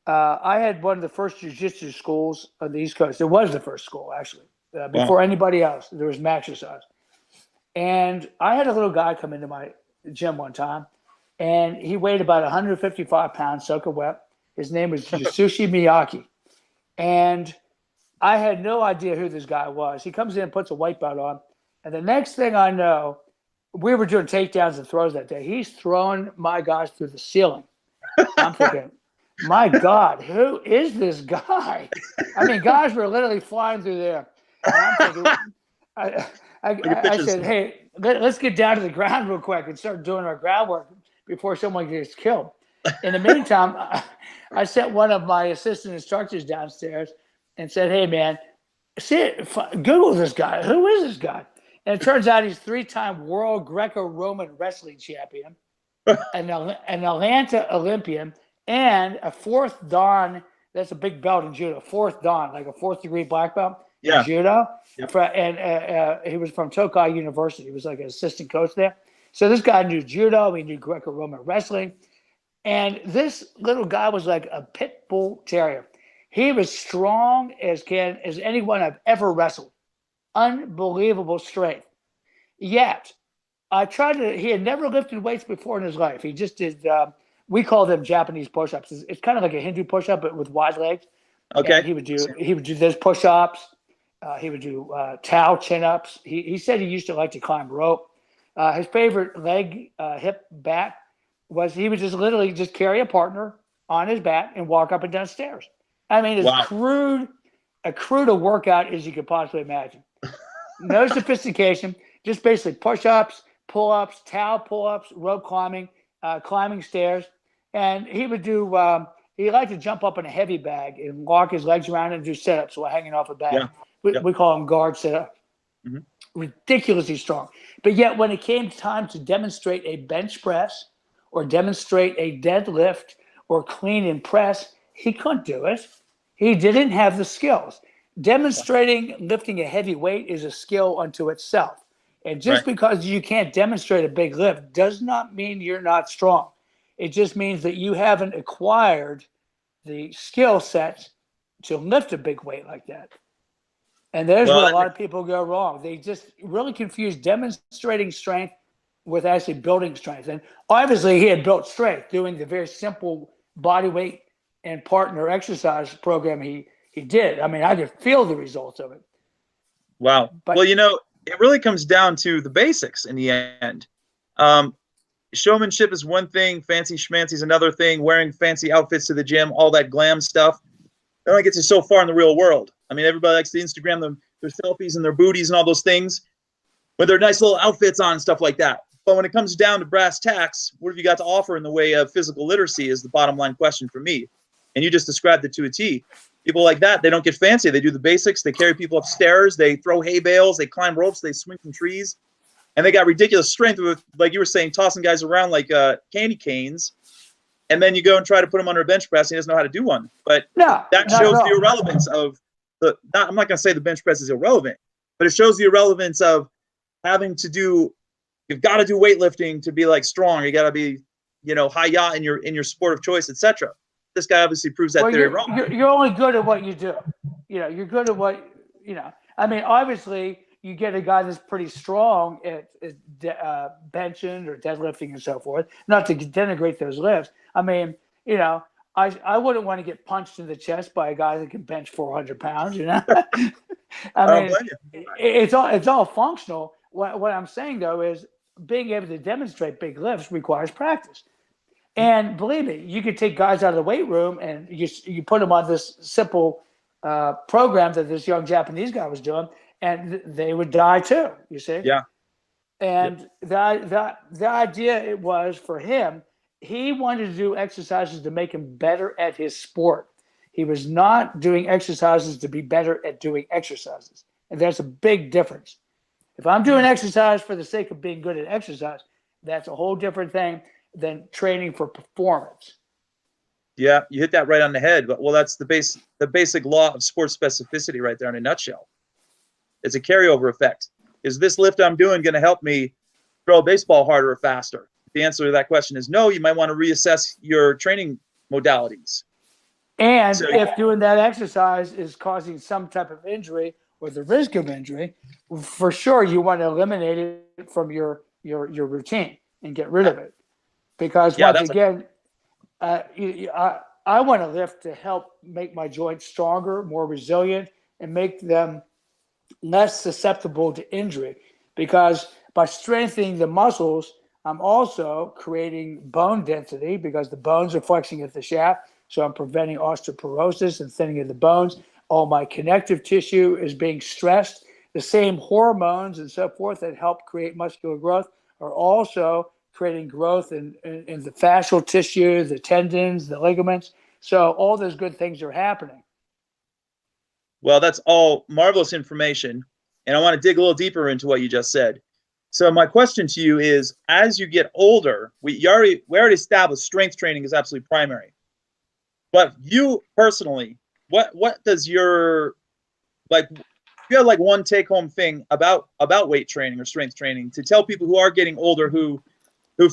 Speaker 2: I had one of the first jiu-jitsu schools on the East Coast. It was the first school, actually. Before anybody else, there was Maxercise. And I had a little guy come into my gym one time, and he weighed about 155 pounds, soaking wet. His name was Yasushi Miyake. And I had no idea who this guy was. He comes in and puts a white belt on. And the next thing I know, we were doing takedowns and throws that day. He's throwing my guys through the ceiling. I'm thinking, my God, who is this guy? I mean, guys were literally flying through there. And I'm thinking, I said, hey, let's get down to the ground real quick and start doing our groundwork before someone gets killed. In the meantime, I sent one of my assistant instructors downstairs and said, hey, man, Google this guy. Who is this guy? And it turns out he's 3-time world Greco-Roman wrestling champion, an Atlanta Olympian, and a 4th Dan. That's a big belt in judo. 4th Dan, like a 4th degree black belt in judo. Yep. And he was from Tokai University. He was like an assistant coach there. So this guy knew judo. He knew Greco-Roman wrestling. And this little guy was like a pit bull terrier. He was strong as anyone I've ever wrestled. Unbelievable strength. Yet, he had never lifted weights before in his life. He just did, we call them Japanese push-ups. It's kind of like a Hindu push-up, but with wide legs. Okay. And he would do those push-ups. He would do Tao chin-ups. He said he used to like to climb rope. His favorite leg, hip, back was he would just literally just carry a partner on his back and walk up and down stairs. I mean, as crude a workout as you could possibly imagine. No sophistication, just basically push-ups, pull-ups, Tao pull-ups, rope climbing, climbing stairs. And he would do, he liked to jump up in a heavy bag and walk his legs around and do sit-ups while hanging off a bag. Yeah. We call them guard sit-ups. Mm-hmm. Ridiculously strong. But yet when it came time to demonstrate a bench press or demonstrate a deadlift or clean and press, he couldn't do it. He didn't have the skills. Demonstrating lifting a heavy weight is a skill unto itself. And just because you can't demonstrate a big lift does not mean you're not strong. It just means that you haven't acquired the skill set to lift a big weight like that. And there's where a lot of people go wrong. They just really confuse demonstrating strength with actually building strength. And obviously he had built strength doing the very simple body weight and partner exercise program he did. I mean, I could feel the results of it.
Speaker 1: Wow.
Speaker 2: But
Speaker 1: Well, you know, it really comes down to the basics in the end. Showmanship is one thing, fancy schmancy is another thing, wearing fancy outfits to the gym, all that glam stuff. That only gets you so far in the real world. I mean, everybody likes to Instagram their selfies and their booties and all those things with their nice little outfits on and stuff like that. But when it comes down to brass tacks, what have you got to offer in the way of physical literacy is the bottom line question for me. And you just described it to a T. People like that, they don't get fancy. They do the basics. They carry people upstairs. They throw hay bales. They climb ropes. They swing from trees. And they got ridiculous strength with, like you were saying, tossing guys around like candy canes. And then you go and try to put him under a bench press. And he doesn't know how to do one. But that shows the irrelevance of I'm not going to say the bench press is irrelevant, but it shows the irrelevance of having to do, you've got to do weightlifting to be like strong. You got to be, you know, high yacht in your sport of choice, etc. This guy obviously proves that theory wrong.
Speaker 2: You're only good at what you do. You know, you're good at what, you know, I mean, obviously you get a guy that's pretty strong at benching or deadlifting and so forth, not to denigrate those lifts. I mean, you know, I wouldn't want to get punched in the chest by a guy that can bench 400 pounds, you know? I mean, it's all functional. What I'm saying though is being able to demonstrate big lifts requires practice. And believe me, you could take guys out of the weight room and you put them on this simple program that this young Japanese guy was doing, and they would die too. You see?
Speaker 1: Yeah.
Speaker 2: And the idea it was for him, he wanted to do exercises to make him better at his sport. He was not doing exercises to be better at doing exercises, and there's a big difference. If I'm doing exercise for the sake of being good at exercise, that's a whole different thing than training for performance.
Speaker 1: Yeah, you hit that right on the head. But well, that's the basic law of sports specificity right there in a nutshell. It's a carryover effect. Is this lift I'm doing going to help me throw a baseball harder or faster? If the answer to that question is no, you might want to reassess your training modalities.
Speaker 2: And so, if doing that exercise is causing some type of injury or the risk of injury, for sure you want to eliminate it from your routine and get rid of it. Because once again, I want to lift to help make my joints stronger, more resilient, and make them less susceptible to injury. Because by strengthening the muscles, I'm also creating bone density because the bones are flexing at the shaft. So I'm preventing osteoporosis and thinning of the bones. All my connective tissue is being stressed. The same hormones and so forth that help create muscular growth are also creating growth in the fascial tissue, the tendons, the ligaments. So all those good things are happening.
Speaker 1: Well, that's all marvelous information. And I want to dig a little deeper into what you just said. So my question to you is, as you get older, we already established strength training is absolutely primary. But you personally, what does your, like, you have like one take home thing about weight training or strength training to tell people who are getting older who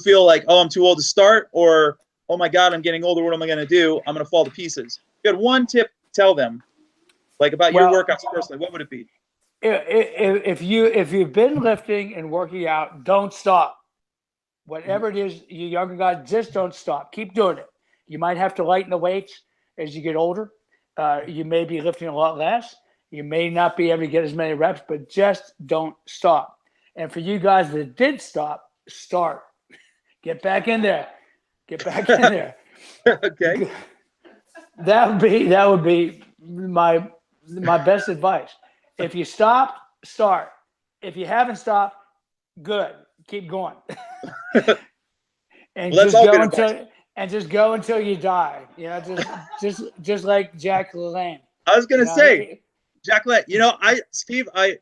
Speaker 1: feel like, oh, I'm too old to start, or, oh my God, I'm getting older, what am I going to do? I'm going to fall to pieces. If you had one tip to tell them, like about your workouts personally, what would it be?
Speaker 2: If you've been lifting and working out, don't stop. Whatever it is, you younger guys, just don't stop. Keep doing it. You might have to lighten the weights as you get older. You may be lifting a lot less. You may not be able to get as many reps, but just don't stop. And for you guys that did stop, start. Get back in there. Get back in there.
Speaker 1: Okay.
Speaker 2: That would be my best advice. If you stopped, start. If you haven't stopped, good. Keep going. And just go until you die. You know, just like Jack LaLanne.
Speaker 1: I was gonna say, Jack LaLanne. You know, Steve, I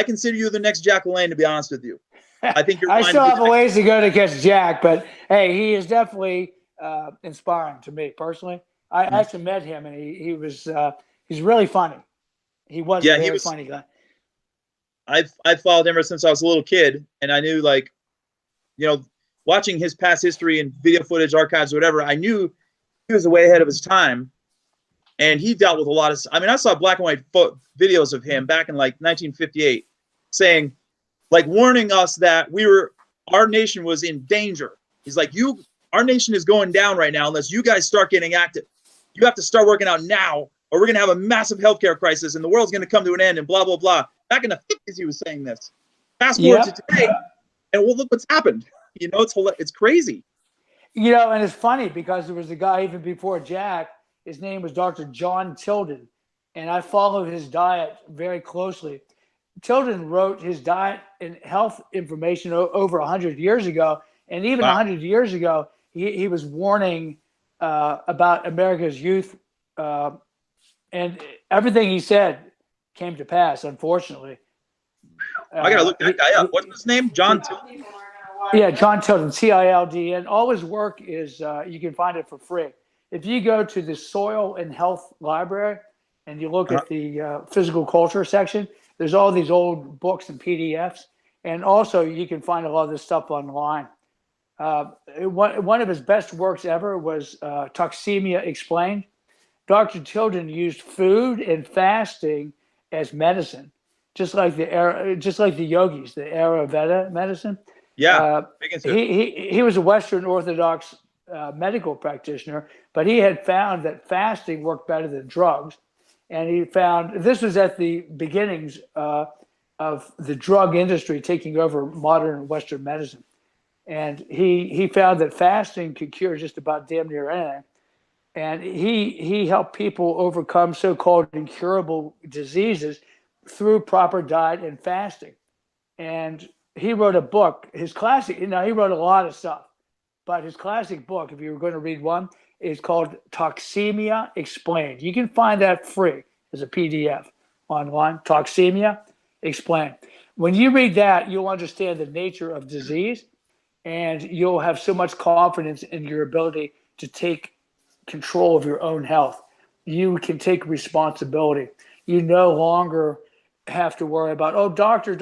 Speaker 1: consider you the next Jack LaLanne, to be honest with you. I think
Speaker 2: I still have a ways to go to catch Jack, but hey, he is definitely inspiring to me personally. I actually met him, and he's really funny. He was a very funny guy.
Speaker 1: I've followed him ever since I was a little kid, and I knew, like, you know, watching his past history and video footage, archives, or whatever, I knew he was way ahead of his time, and he dealt with a lot of. I mean, I saw black and white videos of him back in like 1958, saying, like, warning us that our nation was in danger. He's like, our nation is going down right now unless you guys start getting active. You have to start working out now, or we're going to have a massive healthcare crisis and the world's going to come to an end and blah, blah, blah. Back in the 50s, he was saying this. Fast forward
Speaker 2: Yep.
Speaker 1: to today, and well, look what's happened. You know, it's crazy.
Speaker 2: You know, and it's funny because there was a guy even before Jack. His name was Dr. John Tilden, and I followed his diet very closely. Tilden wrote his diet and health information over 100 years ago, and even
Speaker 1: Wow.
Speaker 2: 100 years ago, he was warning about America's youth, and everything he said came to pass, unfortunately.
Speaker 1: I gotta look that guy up. What's his name? John Tilden?
Speaker 2: Yeah, John Tilden, TILD, and all his work is you can find it for free. If you go to the Soil and Health Library and you look at the physical culture section, there's all these old books and PDFs, and also you can find a lot of this stuff online. One of his best works ever was Toxemia Explained. Dr. Tilden used food and fasting as medicine, just like the yogis, the Ayurveda medicine.
Speaker 1: Yeah.
Speaker 2: He was a Western Orthodox medical practitioner, but he had found that fasting worked better than drugs. And he found this was at the beginnings of the drug industry taking over modern Western medicine. And he found that fasting could cure just about damn near anything. And he helped people overcome so-called incurable diseases through proper diet and fasting. And he wrote a book, his classic, he wrote a lot of stuff, but his classic book, if you were going to read one, is called Toxemia Explained. You can find that free as a PDF online, Toxemia Explained. When you read that, you'll understand the nature of disease, and you'll have so much confidence in your ability to take control of your own health. You can take responsibility. You no longer have to worry about, oh, doctor,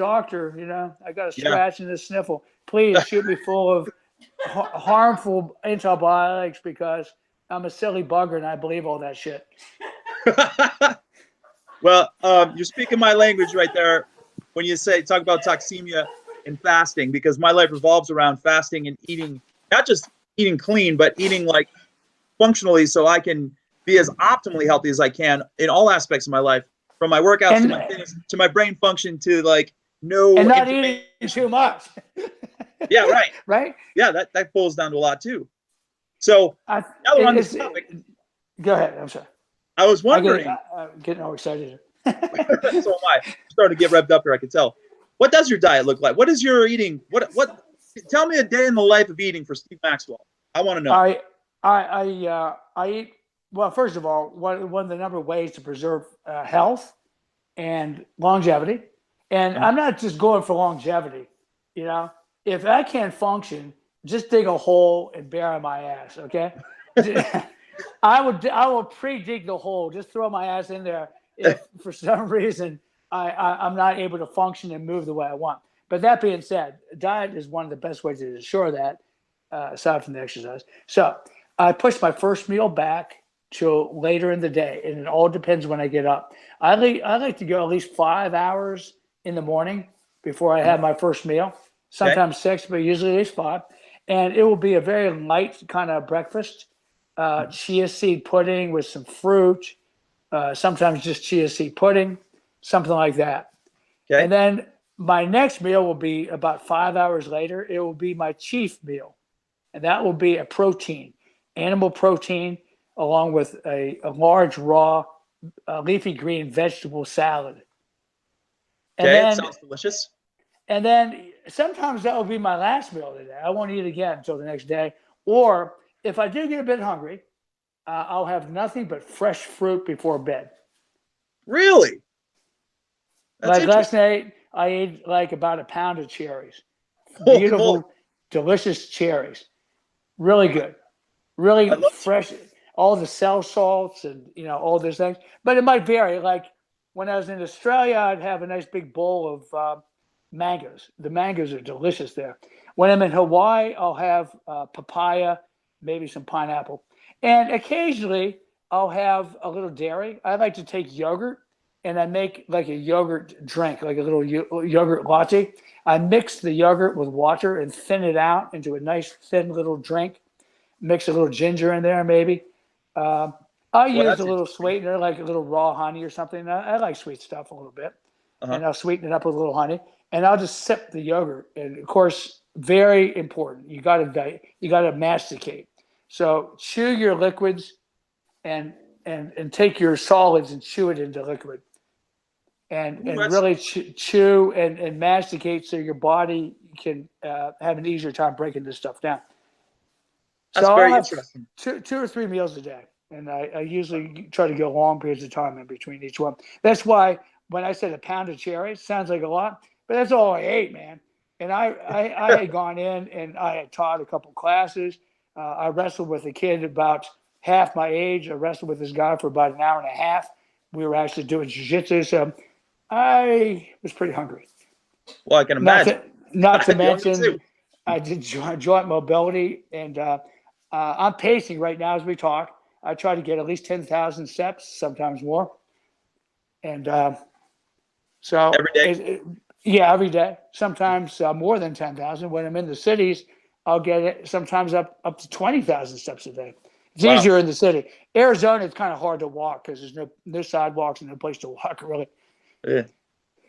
Speaker 2: I got a scratch and a sniffle. Please shoot me full of harmful antibiotics because I'm a silly bugger and I believe all that shit.
Speaker 1: Well, you're speaking my language right there when you talk about toxemia and fasting, because my life revolves around fasting and eating, not just eating clean, but eating like functionally so I can be as optimally healthy as I can in all aspects of my life, from my workouts to my fitness, to my brain function, to like
Speaker 2: and not eating too much.
Speaker 1: Yeah, right.
Speaker 2: Right?
Speaker 1: Yeah, that boils down to a lot too. So now we're on this topic.
Speaker 2: Go ahead. I'm sorry.
Speaker 1: I was wondering.
Speaker 2: I'm getting all excited.
Speaker 1: So am I. I'm starting to get revved up here, I can tell. What does your diet look like? What is your eating? What? Tell me a day in the life of eating for Steve Maxwell. I want to know.
Speaker 2: I eat, well, first of all, one of the number of ways to preserve health and longevity. And I'm not just going for longevity. If I can't function, just dig a hole and bury my ass. Okay. I will pre-dig the hole, just throw my ass in there if for some reason I'm not able to function and move the way I want. But that being said, diet is one of the best ways to ensure that, aside from the exercise. So I push my first meal back till later in the day, and it all depends when I get up. I like to go at least 5 hours in the morning before I have my first meal. Sometimes 6, but usually at least 5. And it will be a very light kind of breakfast. Chia seed pudding with some fruit, sometimes just chia seed pudding, something like that. Okay. And then my next meal will be about 5 hours later. It will be my chief meal, and that will be a protein, animal protein, along with a large raw leafy green vegetable salad. And
Speaker 1: okay,
Speaker 2: then,
Speaker 1: sounds delicious.
Speaker 2: And then sometimes that will be my last meal of the day. I won't eat again until the next day. Or if I do get a bit hungry, I'll have nothing but fresh fruit before bed.
Speaker 1: Really?
Speaker 2: That's like last night, I ate like about a pound of cherries. Beautiful, delicious cherries. Really good. Really fresh. All the cell salts and, all those things. But it might vary. Like when I was in Australia, I'd have a nice big bowl of mangoes. The mangoes are delicious there. When I'm in Hawaii, I'll have papaya, maybe some pineapple. And occasionally, I'll have a little dairy. I like to take yogurt, and I make like a yogurt drink, like a little yogurt latte. I mix the yogurt with water and thin it out into a nice thin little drink. Mix a little ginger in there, maybe. I'll use a little sweetener, like a little raw honey or something. I like sweet stuff a little bit. and I'll sweeten it up with a little honey, and I'll just sip the yogurt. And of course, very important, you got to masticate. So chew your liquids and take your solids and chew it into liquid. And really chew and masticate so your body can have an easier time breaking this stuff down.
Speaker 1: That's
Speaker 2: so
Speaker 1: very
Speaker 2: I'll have
Speaker 1: interesting.
Speaker 2: two or three meals a day, and I usually try to go long periods of time in between each one. That's why when I said a pound of cherries, sounds like a lot, but that's all I ate, man. And I had gone in and I had taught a couple classes. I wrestled with a kid about half my age. I wrestled with this guy for about an hour and a half. We were actually doing jiu-jitsu, so I was pretty hungry.
Speaker 1: Well, I can imagine.
Speaker 2: Not to mention, I did joint mobility, and I'm pacing right now as we talk. I try to get at least 10,000 steps, sometimes more. And so
Speaker 1: every day?
Speaker 2: Yeah, every day. Sometimes more than 10,000. When I'm in the cities, I'll get it sometimes up to 20,000 steps a day. It's easier in the city. Arizona, it's kind of hard to walk because there's no sidewalks and no place to walk, really.
Speaker 1: Yeah.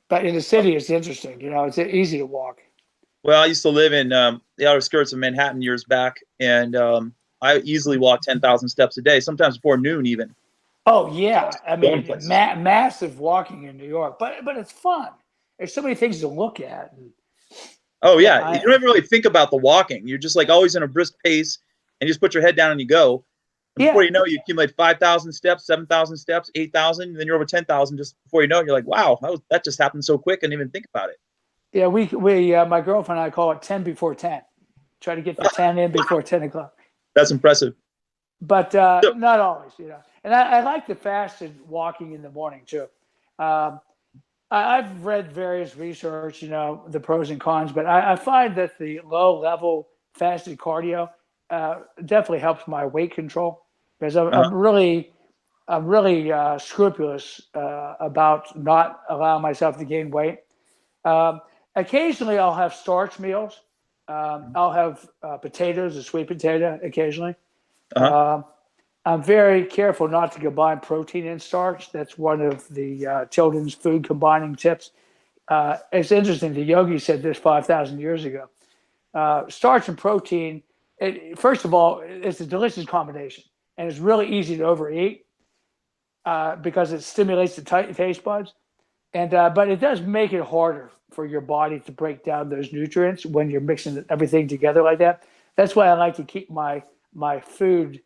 Speaker 2: But in the city, it's interesting. It's easy to walk.
Speaker 1: Well, I used to live in the outer skirts of Manhattan years back, and I easily walked 10,000 steps a day, sometimes before noon even.
Speaker 2: Oh, yeah. I mean, massive walking in New York. But it's fun. There's so many things to look at.
Speaker 1: Oh, yeah. You don't even really think about the walking. You're just like always in a brisk pace, and you just put your head down and you go. And before you know, you accumulate 5,000 steps, 7,000 steps, 8,000, and then you're over 10,000 just before you know it. You're like, wow, that just happened so quick. I didn't even think about it.
Speaker 2: Yeah, we my girlfriend and I call it 10 before 10. Try to get the 10 in before 10 o'clock.
Speaker 1: That's impressive.
Speaker 2: But not always, And I like the fasted walking in the morning, too. I've read various research, the pros and cons, but I find that the low-level fasted cardio definitely helps my weight control because I'm really scrupulous about not allowing myself to gain weight. Occasionally, I'll have starch meals. I'll have potatoes, a sweet potato, occasionally. I'm very careful not to combine protein and starch. That's one of the children's food combining tips. It's interesting. The yogi said this 5,000 years ago. Starch and protein, first of all, it's a delicious combination. And it's really easy to overeat because it stimulates the taste buds. But it does make it harder for your body to break down those nutrients when you're mixing everything together like that. That's why I like to keep my food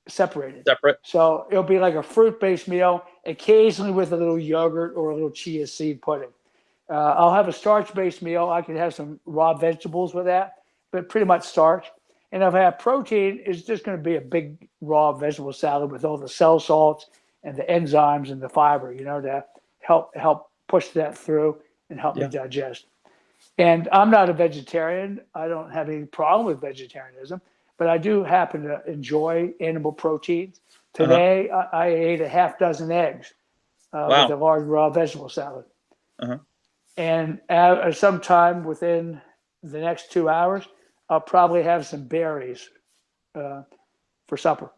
Speaker 2: separate. So it'll be like a fruit-based meal, occasionally with a little yogurt or a little chia seed pudding. I'll have a starch-based meal. I can have some raw vegetables with that, but pretty much starch. And if I have protein, it's just going to be a big raw vegetable salad with all the cell salts and the enzymes and the fiber, to help push that through and help me digest. And I'm not a vegetarian. I don't have any problem with vegetarianism, but I do happen to enjoy animal proteins. Today, I ate a half dozen eggs with a large raw vegetable salad. And sometime within the next 2 hours, I'll probably have some berries for supper.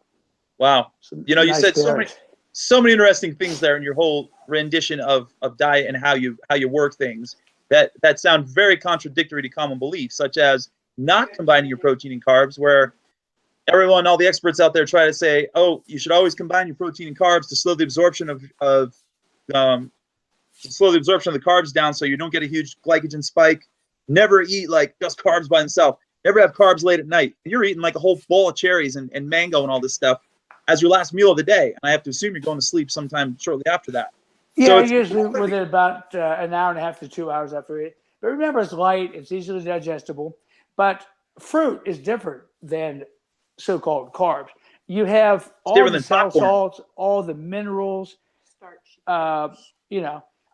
Speaker 1: Wow. You
Speaker 2: nice
Speaker 1: said
Speaker 2: berries.
Speaker 1: so many interesting things there in your whole rendition of diet and how you work things that sound very contradictory to common beliefs, such as not combining your protein and carbs, where all the experts out there try to say, oh, you should always combine your protein and carbs to slow the absorption of the carbs down so you don't get a huge glycogen spike. Never eat like just carbs by themselves. Never have carbs late at night. And you're eating like a whole bowl of cherries and mango and all this stuff as your last meal of the day. And I have to assume you're going to sleep sometime shortly after that.
Speaker 2: Yeah, so usually within about an hour and a half to 2 hours after it. But remember, it's light, it's easily digestible. But fruit is different than so-called carbs. You have all the cell salts, all the minerals. Starch.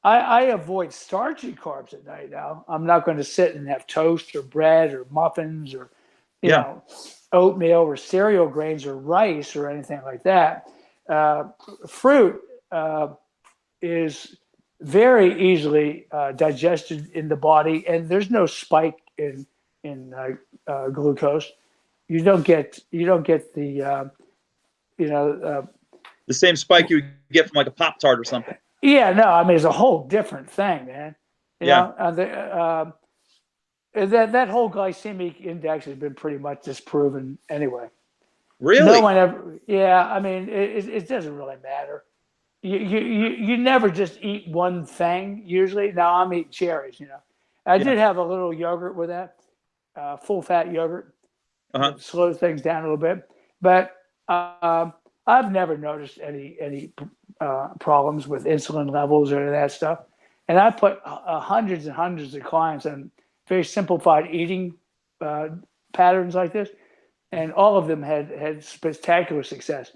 Speaker 2: I avoid starchy carbs at night now. I'm not going to sit and have toast or bread or muffins or, oatmeal or cereal grains or rice or anything like that. Fruit is very easily digested in the body, and there's no spike in glucose. You don't get the
Speaker 1: the same spike you would get from like a Pop-Tart or something.
Speaker 2: Yeah, no, I mean, it's a whole different thing, man. You
Speaker 1: Yeah.
Speaker 2: know, that whole glycemic index has been pretty much disproven anyway. No
Speaker 1: Really?
Speaker 2: one ever, yeah, I mean, it doesn't really matter. You never just eat one thing usually. Now I'm eating cherries, you know. I
Speaker 1: Yeah.
Speaker 2: did have a little yogurt with that, full fat yogurt
Speaker 1: Uh-huh.
Speaker 2: that slows things down a little bit. But I've never noticed any problems with insulin levels or that stuff. And I put hundreds and hundreds of clients on very simplified eating uh, patterns like this, and all of them had spectacular success.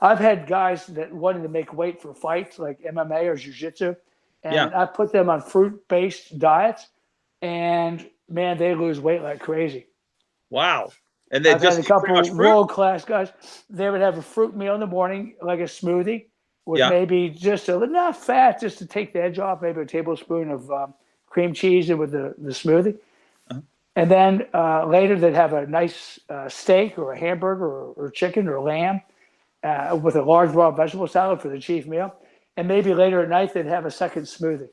Speaker 2: I've had guys that wanted to make weight for fights like MMA or jiu-jitsu,
Speaker 1: Yeah.
Speaker 2: and I put them on fruit-based diets, and man, they lose weight like crazy.
Speaker 1: Wow. And they
Speaker 2: I've had
Speaker 1: just
Speaker 2: a
Speaker 1: eat pretty much
Speaker 2: couple
Speaker 1: fruit?
Speaker 2: world-class guys. They would have a fruit meal in the morning, like a smoothie, with
Speaker 1: Yeah.
Speaker 2: maybe just enough fat just to take the edge off, maybe a tablespoon of cream cheese with the smoothie.
Speaker 1: Uh-huh.
Speaker 2: And then later they'd have a nice steak or a hamburger or chicken or lamb with a large raw vegetable salad for the chief meal. And maybe later at night they'd have a second smoothie.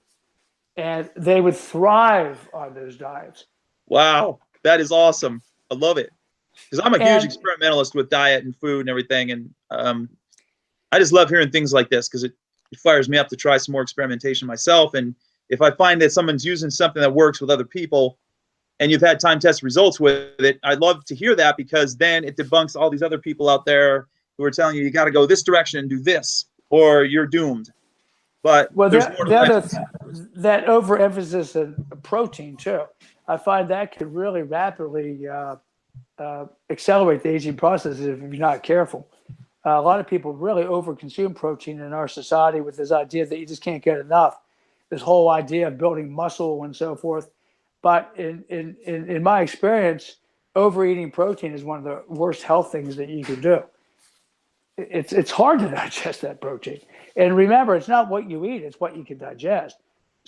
Speaker 2: And they would thrive on those diets.
Speaker 1: Wow. That is awesome. I love it. Because I'm a huge
Speaker 2: And
Speaker 1: experimentalist with diet and food and everything. And I just love hearing things like this because it fires me up to try some more experimentation myself. And if I find that someone's using something that works with other people and you've had time test results with it, I'd love to hear that because then it debunks all these other people out there who are telling you got to go this direction and do this or you're doomed. But
Speaker 2: well,
Speaker 1: there's more to life.
Speaker 2: that overemphasis of protein too, I find that could really rapidly accelerate the aging process if you're not careful. A lot of people really overconsume protein in our society with this idea that you just can't get enough. This whole idea of building muscle and so forth. But in my experience, overeating protein is one of the worst health things that you can do. It's hard to digest that protein. And remember, it's not what you eat, it's what you can digest.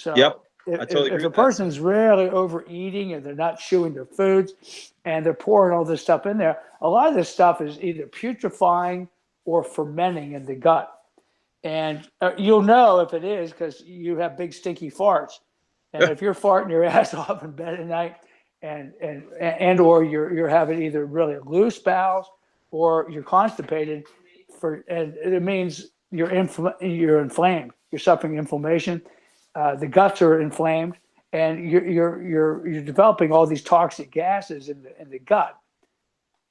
Speaker 1: Yep.
Speaker 2: So
Speaker 1: I totally
Speaker 2: if
Speaker 1: agree
Speaker 2: a
Speaker 1: with that.
Speaker 2: person's really overeating and they're not chewing their foods and they're pouring all this stuff in there, a lot of this stuff is either putrefying or fermenting in the gut. And you'll know if it is because you have big stinky farts. And if you're farting your ass off in bed at night and or you're having either really loose bowels or you're constipated, and it means you're inflamed. You're suffering inflammation. The guts are inflamed, and you're developing all these toxic gases in the gut,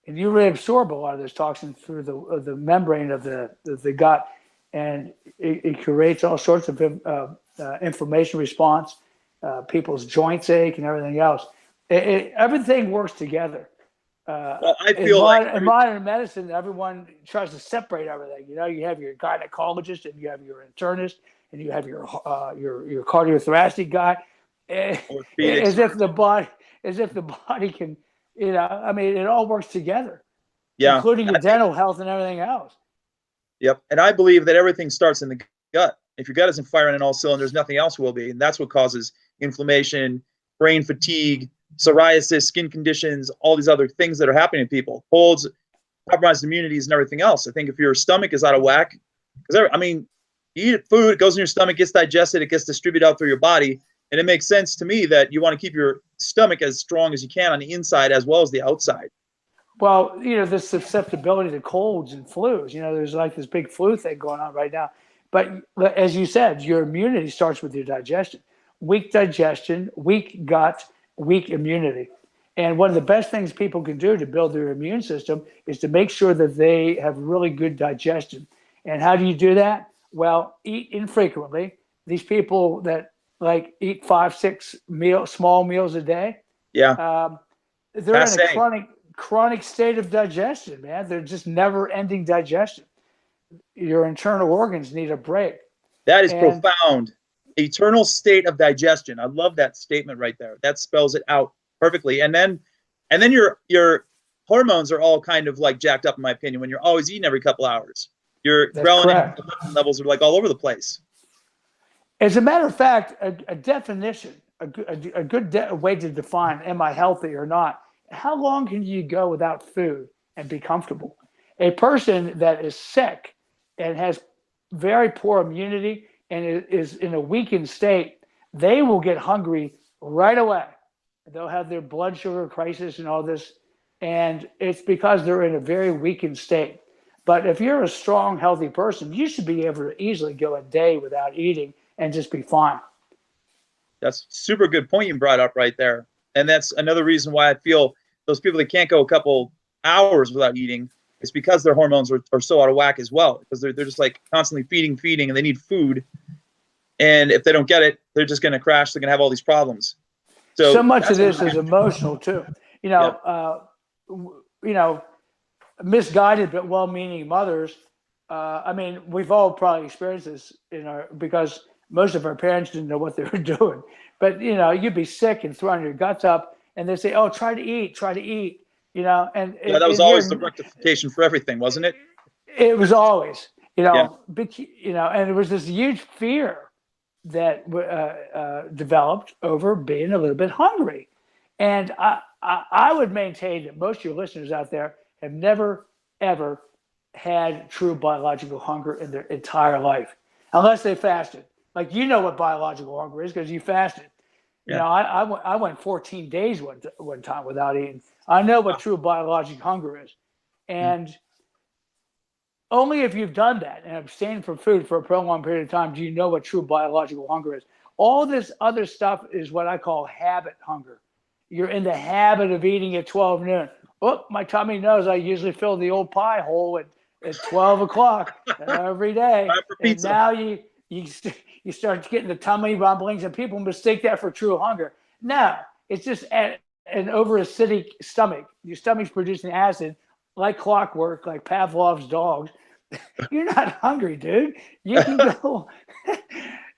Speaker 2: and you reabsorb a lot of those toxins through the membrane of the gut, and it creates all sorts of inflammation response. People's joints ache and everything else. Everything works together.
Speaker 1: Well, I
Speaker 2: In
Speaker 1: feel like
Speaker 2: modern medicine, everyone tries to separate everything. You know, you have your gynecologist and you have your internist and you have your cardiothoracic guy,
Speaker 1: orthopedics.
Speaker 2: as if the body can, you know, I mean, it all works together,
Speaker 1: Yeah.
Speaker 2: including your dental health and everything else.
Speaker 1: Yep. And I believe that everything starts in the gut. If your gut isn't firing on all cylinders, nothing else will be. And that's what causes inflammation, brain fatigue, psoriasis, skin conditions, all these other things that are happening to people, colds, compromised immunities, and everything else. I think if your stomach is out of whack, because I mean, you eat food, it goes in your stomach, gets digested, it gets distributed out through your body. And it makes sense to me that you want to keep your stomach as strong as you can on the inside as well as the outside.
Speaker 2: Well, you know, this susceptibility to colds and flus, you know, there's like this big flu thing going on right now. But as you said, your immunity starts with your digestion. Weak digestion, weak gut, weak immunity. And one of the best things people can do to build their immune system is to make sure that they have really good digestion. And how do you do that? Well, eat infrequently. These people that like eat 5, 6 small meals a day,
Speaker 1: Yeah.
Speaker 2: they're in a chronic state of digestion, man. They're just never ending digestion. Your internal organs need a break.
Speaker 1: That is profound. Eternal state of digestion. I love that statement right there. That spells it out perfectly. And then your hormones are all kind of like jacked up, in my opinion, when you're always eating every couple hours. Your ghrelin levels are like all over the place.
Speaker 2: As a matter of fact, a definition, a good way to define, am I healthy or not? How long can you go without food and be comfortable? A person that is sick and has very poor immunity and is in a weakened state, they will get hungry right away. They'll have their blood sugar crisis and all this. And it's because they're in a very weakened state. But if you're a strong, healthy person, you should be able to easily go a day without eating and just be fine.
Speaker 1: That's super good point you brought up right there. And that's another reason why I feel those people that can't go a couple hours without eating, it's because their hormones are so out of whack as well, because they're just like constantly feeding, and they need food. And if they don't get it, they're just going to crash. They're going to have all these problems.
Speaker 2: So much of this is emotional too. You know, misguided but well-meaning mothers. I mean, we've all probably experienced this because most of our parents didn't know what they were doing. But you know, you'd be sick and throwing your guts up, and they say, "Oh, try to eat." You know, and
Speaker 1: that was always the rectification for everything, wasn't it?
Speaker 2: It was always, and it was this huge fear that developed over being a little bit hungry. And I would maintain that most of your listeners out there have never, ever had true biological hunger in their entire life, unless they fasted. Like, you know what biological hunger is because you fasted. Yeah. You know, I went 14 days one time without eating. I know what true biological hunger is. And only if you've done that and abstained from food for a prolonged period of time do you know what true biological hunger is. All this other stuff is what I call habit hunger. You're in the habit of eating at 12 noon. Oh, my tummy knows I usually fill the old pie hole at 12 o'clock every day. And now you start getting the tummy rumblings, and people mistake that for true hunger. No, it's just an over-acidic stomach. Your stomach's producing acid like clockwork, like Pavlov's dogs. You're not hungry, dude. You can go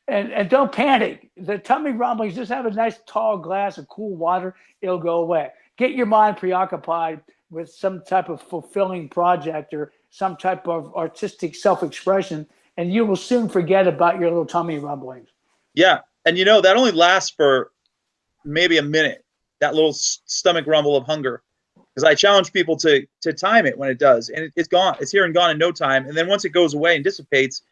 Speaker 2: and don't panic. The tummy rumblings, just have a nice tall glass of cool water. It'll go away. Get your mind preoccupied with some type of fulfilling project or some type of artistic self-expression, and you will soon forget about your little tummy rumblings.
Speaker 1: Yeah. And, you know, that only lasts for maybe a minute, that little stomach rumble of hunger. Because I challenge people to time it when it does. And it's gone. It's here and gone in no time. And then once it goes away and dissipates,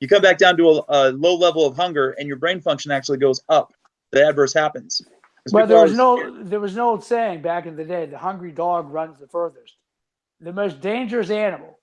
Speaker 1: you come back down to a low level of hunger, and your brain function actually goes up. The adverse happens.
Speaker 2: Well, there was no old saying back in the day, the hungry dog runs the furthest. The most dangerous animal,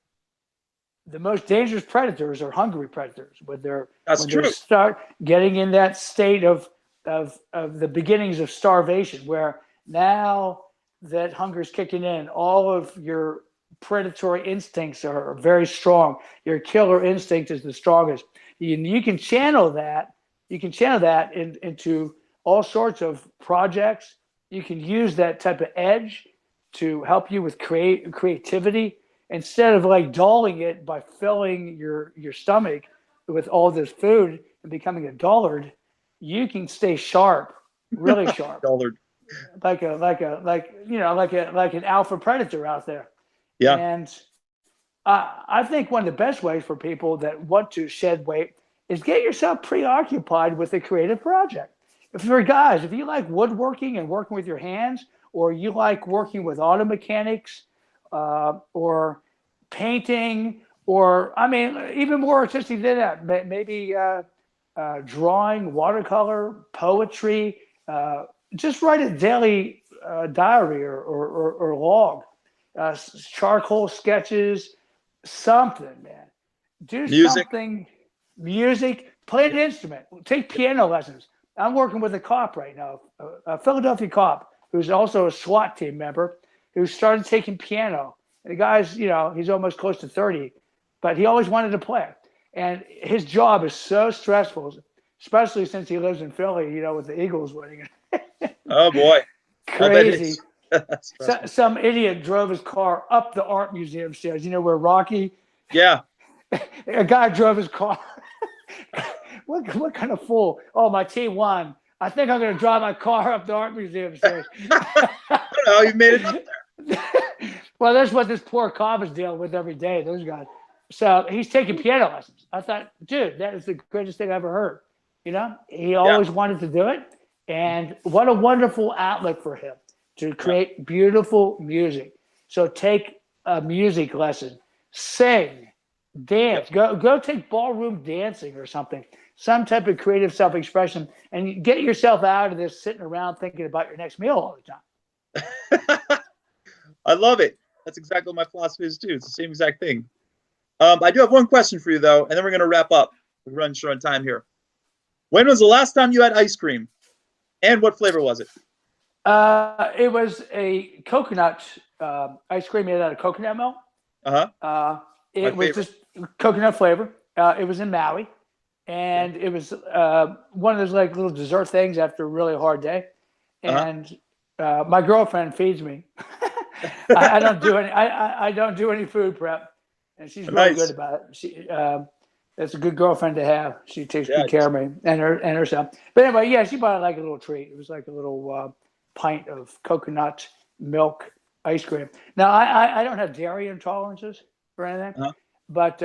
Speaker 2: the most dangerous predators are hungry predators. When they start getting in that state of the beginnings of starvation, where now that hunger is kicking in, all of your predatory instincts are very strong. Your killer instinct is the strongest. You can channel that. You can channel that into all sorts of projects. You can use that type of edge to help you with creativity, instead of like dulling it by filling your stomach with all this food and becoming a dullard. You can stay sharp, really sharp.
Speaker 1: Dullard.
Speaker 2: Like an alpha predator out there.
Speaker 1: Yeah.
Speaker 2: And I think one of the best ways for people that want to shed weight is get yourself preoccupied with a creative project. For guys, if you like woodworking and working with your hands, or you like working with auto mechanics, or painting, or, I mean, even more artistic than that, maybe drawing, watercolor, poetry, just write a daily diary or log, charcoal sketches, something, man. Do something, music, play an instrument, take piano lessons. I'm working with a cop right now, a Philadelphia cop who's also a SWAT team member, who started taking piano. And the guy's, he's almost close to 30, but he always wanted to play. And his job is so stressful, especially since he lives in Philly, with the Eagles winning.
Speaker 1: Oh, boy.
Speaker 2: Crazy. Some idiot drove his car up the art museum stairs. You know where Rocky?
Speaker 1: Yeah.
Speaker 2: A guy drove his car. What kind of fool? Oh, my team won. I think I'm going to drive my car up the art museum stairs.
Speaker 1: No, you made it up there.
Speaker 2: Well, that's what this poor cop is dealing with every day, those guys. So he's taking piano lessons. I thought, dude, that is the greatest thing I ever heard. He always wanted to do it. And what a wonderful outlet for him to create beautiful music. So take a music lesson, sing, dance, go take ballroom dancing or something. some type of creative self-expression, and get yourself out of this sitting around thinking about your next meal all the time.
Speaker 1: I love it. That's exactly what my philosophy is too. It's the same exact thing. I do have one question for you though, and then we're going to wrap up. We're running short on time here. When was the last time you had ice cream, and what flavor was it?
Speaker 2: It was a coconut ice cream made out of coconut milk. It was just coconut flavor. It was in Maui, and it was one of those like little dessert things after a really hard day. And my girlfriend feeds me. I don't do any. I don't do any food prep, and she's really good about it. She it's a good girlfriend to have. She takes good care of me and herself. But anyway, yeah, she bought it like a little treat. It was like a little pint of coconut milk ice cream. Now I don't have dairy intolerances or anything, but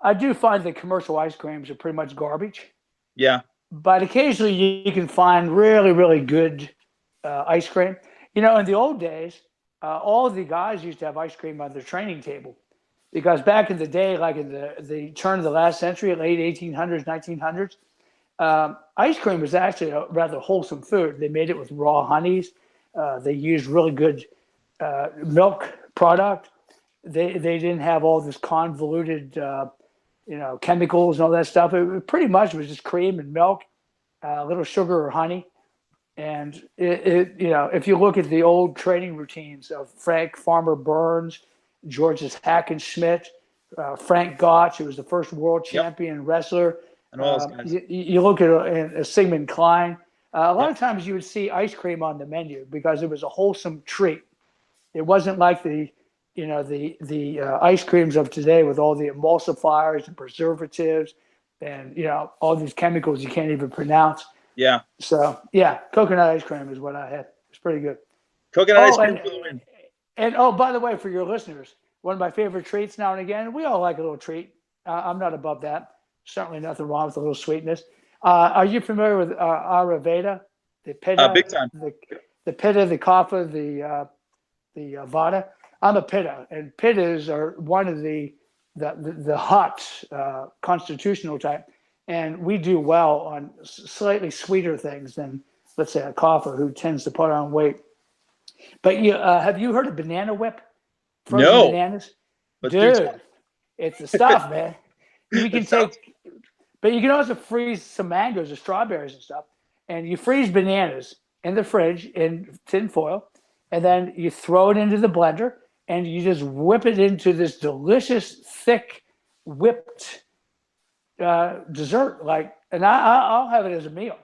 Speaker 2: I do find that commercial ice creams are pretty much garbage.
Speaker 1: Yeah.
Speaker 2: But occasionally you can find really, really good ice cream. You know, in the old days, all of the guys used to have ice cream on their training table, because back in the day, like in the turn of the last century, late 1800s, 1900s, ice cream was actually a rather wholesome food. They made it with raw honeys. They used really good milk product. They didn't have all this convoluted, chemicals and all that stuff. It pretty much was just cream and milk, a little sugar or honey. And if you look at the old training routines of Frank Farmer Burns, Georges Hackenschmidt, Frank Gotch, who was the first world champion wrestler,
Speaker 1: and all those guys.
Speaker 2: You look at Sigmund Klein. A lot of times you would see ice cream on the menu because it was a wholesome treat. It wasn't like the ice creams of today with all the emulsifiers and preservatives and all these chemicals you can't even pronounce.
Speaker 1: Yeah.
Speaker 2: So yeah, coconut ice cream is what I had. It's pretty good.
Speaker 1: Coconut ice cream for the win.
Speaker 2: And oh, by the way, for your listeners, one of my favorite treats now and again, we all like a little treat. I'm not above that. Certainly nothing wrong with a little sweetness. Are you familiar with Ayurveda? The Pitta,
Speaker 1: big time.
Speaker 2: The Pitta, the Kapha, the Vata. I'm a Pitta, and Pittas are one of the hot constitutional type, and we do well on slightly sweeter things than, let's say, a Kapha, who tends to put on weight. But have you heard of banana whip? Frozen bananas?
Speaker 1: But
Speaker 2: dude, it's the stuff, man. You can but you can also freeze some mangoes or strawberries and stuff. And you freeze bananas in the fridge in tin foil, and then you throw it into the blender, and you just whip it into this delicious, thick, whipped dessert. And I'll have it as a meal,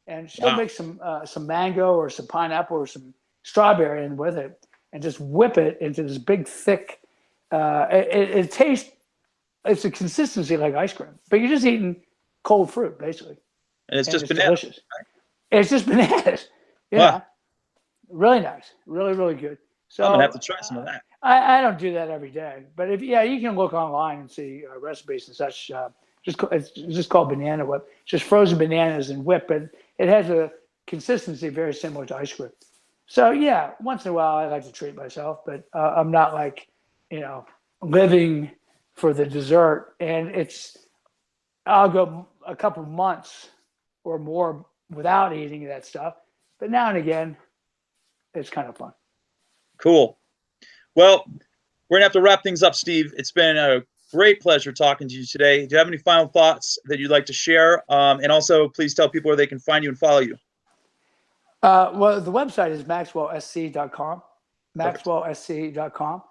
Speaker 2: and still make some mango or some pineapple or some strawberry in with it, and just whip it into this big, thick. It tastes. It's a consistency like ice cream, but you're just eating cold fruit basically,
Speaker 1: and it's just bananas.
Speaker 2: Delicious. It's just bananas. Yeah, really nice, really, really good. So
Speaker 1: I'm gonna have to try some of that.
Speaker 2: I don't do that every day, but you can look online and see recipes and such. It's just called banana whip. It's just frozen bananas and whip, but it has a consistency very similar to ice cream. So yeah, once in a while I like to treat myself, but I'm not like living for the dessert. And I'll go a couple months or more without eating that stuff, but now and again, it's kind of fun.
Speaker 1: Cool. Well, we're gonna have to wrap things up, Steve. It's been a great pleasure talking to you today. Do you have any final thoughts that you'd like to share? And also, please tell people where they can find you and follow you.
Speaker 2: Well, the website is maxwellsc.com. Maxwellsc.com.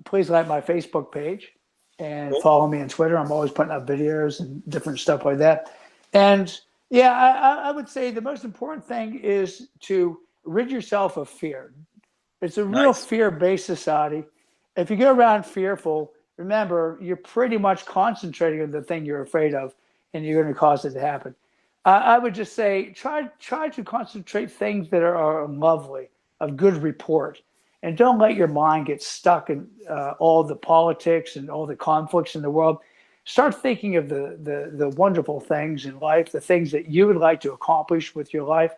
Speaker 2: Please like my Facebook page and follow me on Twitter. I'm always putting up videos and different stuff like that. And yeah, I would say the most important thing is to rid yourself of fear. It's a real fear-based society. If you go around fearful, remember, you're pretty much concentrating on the thing you're afraid of, and you're going to cause it to happen. I would just say try to concentrate things that are lovely, of good report, and don't let your mind get stuck in all the politics and all the conflicts in the world. Start thinking of the wonderful things in life, the things that you would like to accomplish with your life,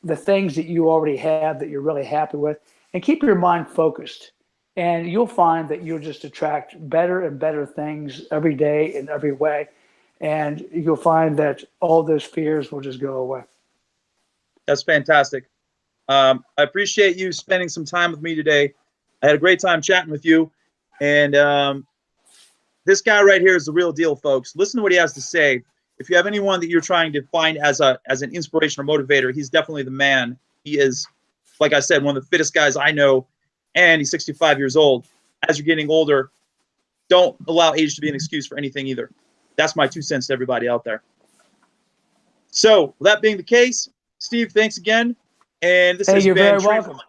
Speaker 2: the things that you already have that you're really happy with, and keep your mind focused. And you'll find that you'll just attract better and better things every day in every way. and you'll find that all those fears will just go away.
Speaker 1: That's fantastic. I appreciate you spending some time with me today. I had a great time chatting with you. And this guy right here is the real deal, folks. Listen to what he has to say. If you have anyone that you're trying to find as an inspiration or motivator, he's definitely the man. He is, like I said, one of the fittest guys I know, and he's 65 years old. As you're getting older, don't allow age to be an excuse for anything either. That's my 2 cents to everybody out there. So, with that being the case, Steve, thanks again. And this has
Speaker 2: you're
Speaker 1: been
Speaker 2: very welcome.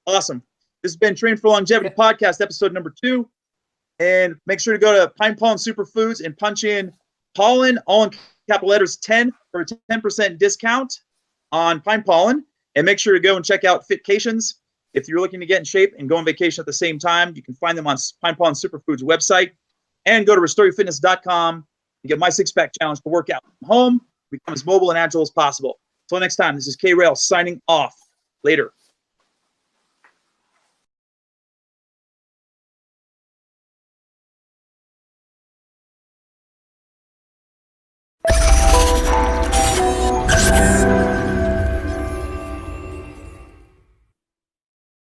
Speaker 1: Awesome. This has been Train for Longevity Podcast, episode number 2. And make sure to go to Pine Pollen Superfoods and punch in pollen, all in capital letters 10 for a 10% discount on Pine Pollen. And make sure to go and check out Fitcations. If you're looking to get in shape and go on vacation at the same time, you can find them on Pine Pollen Superfoods website. And go to restoreyourfitness.com and get my 6-pack challenge to work out from home, become as mobile and agile as possible. Until next time, this is K-Rail signing off. Later.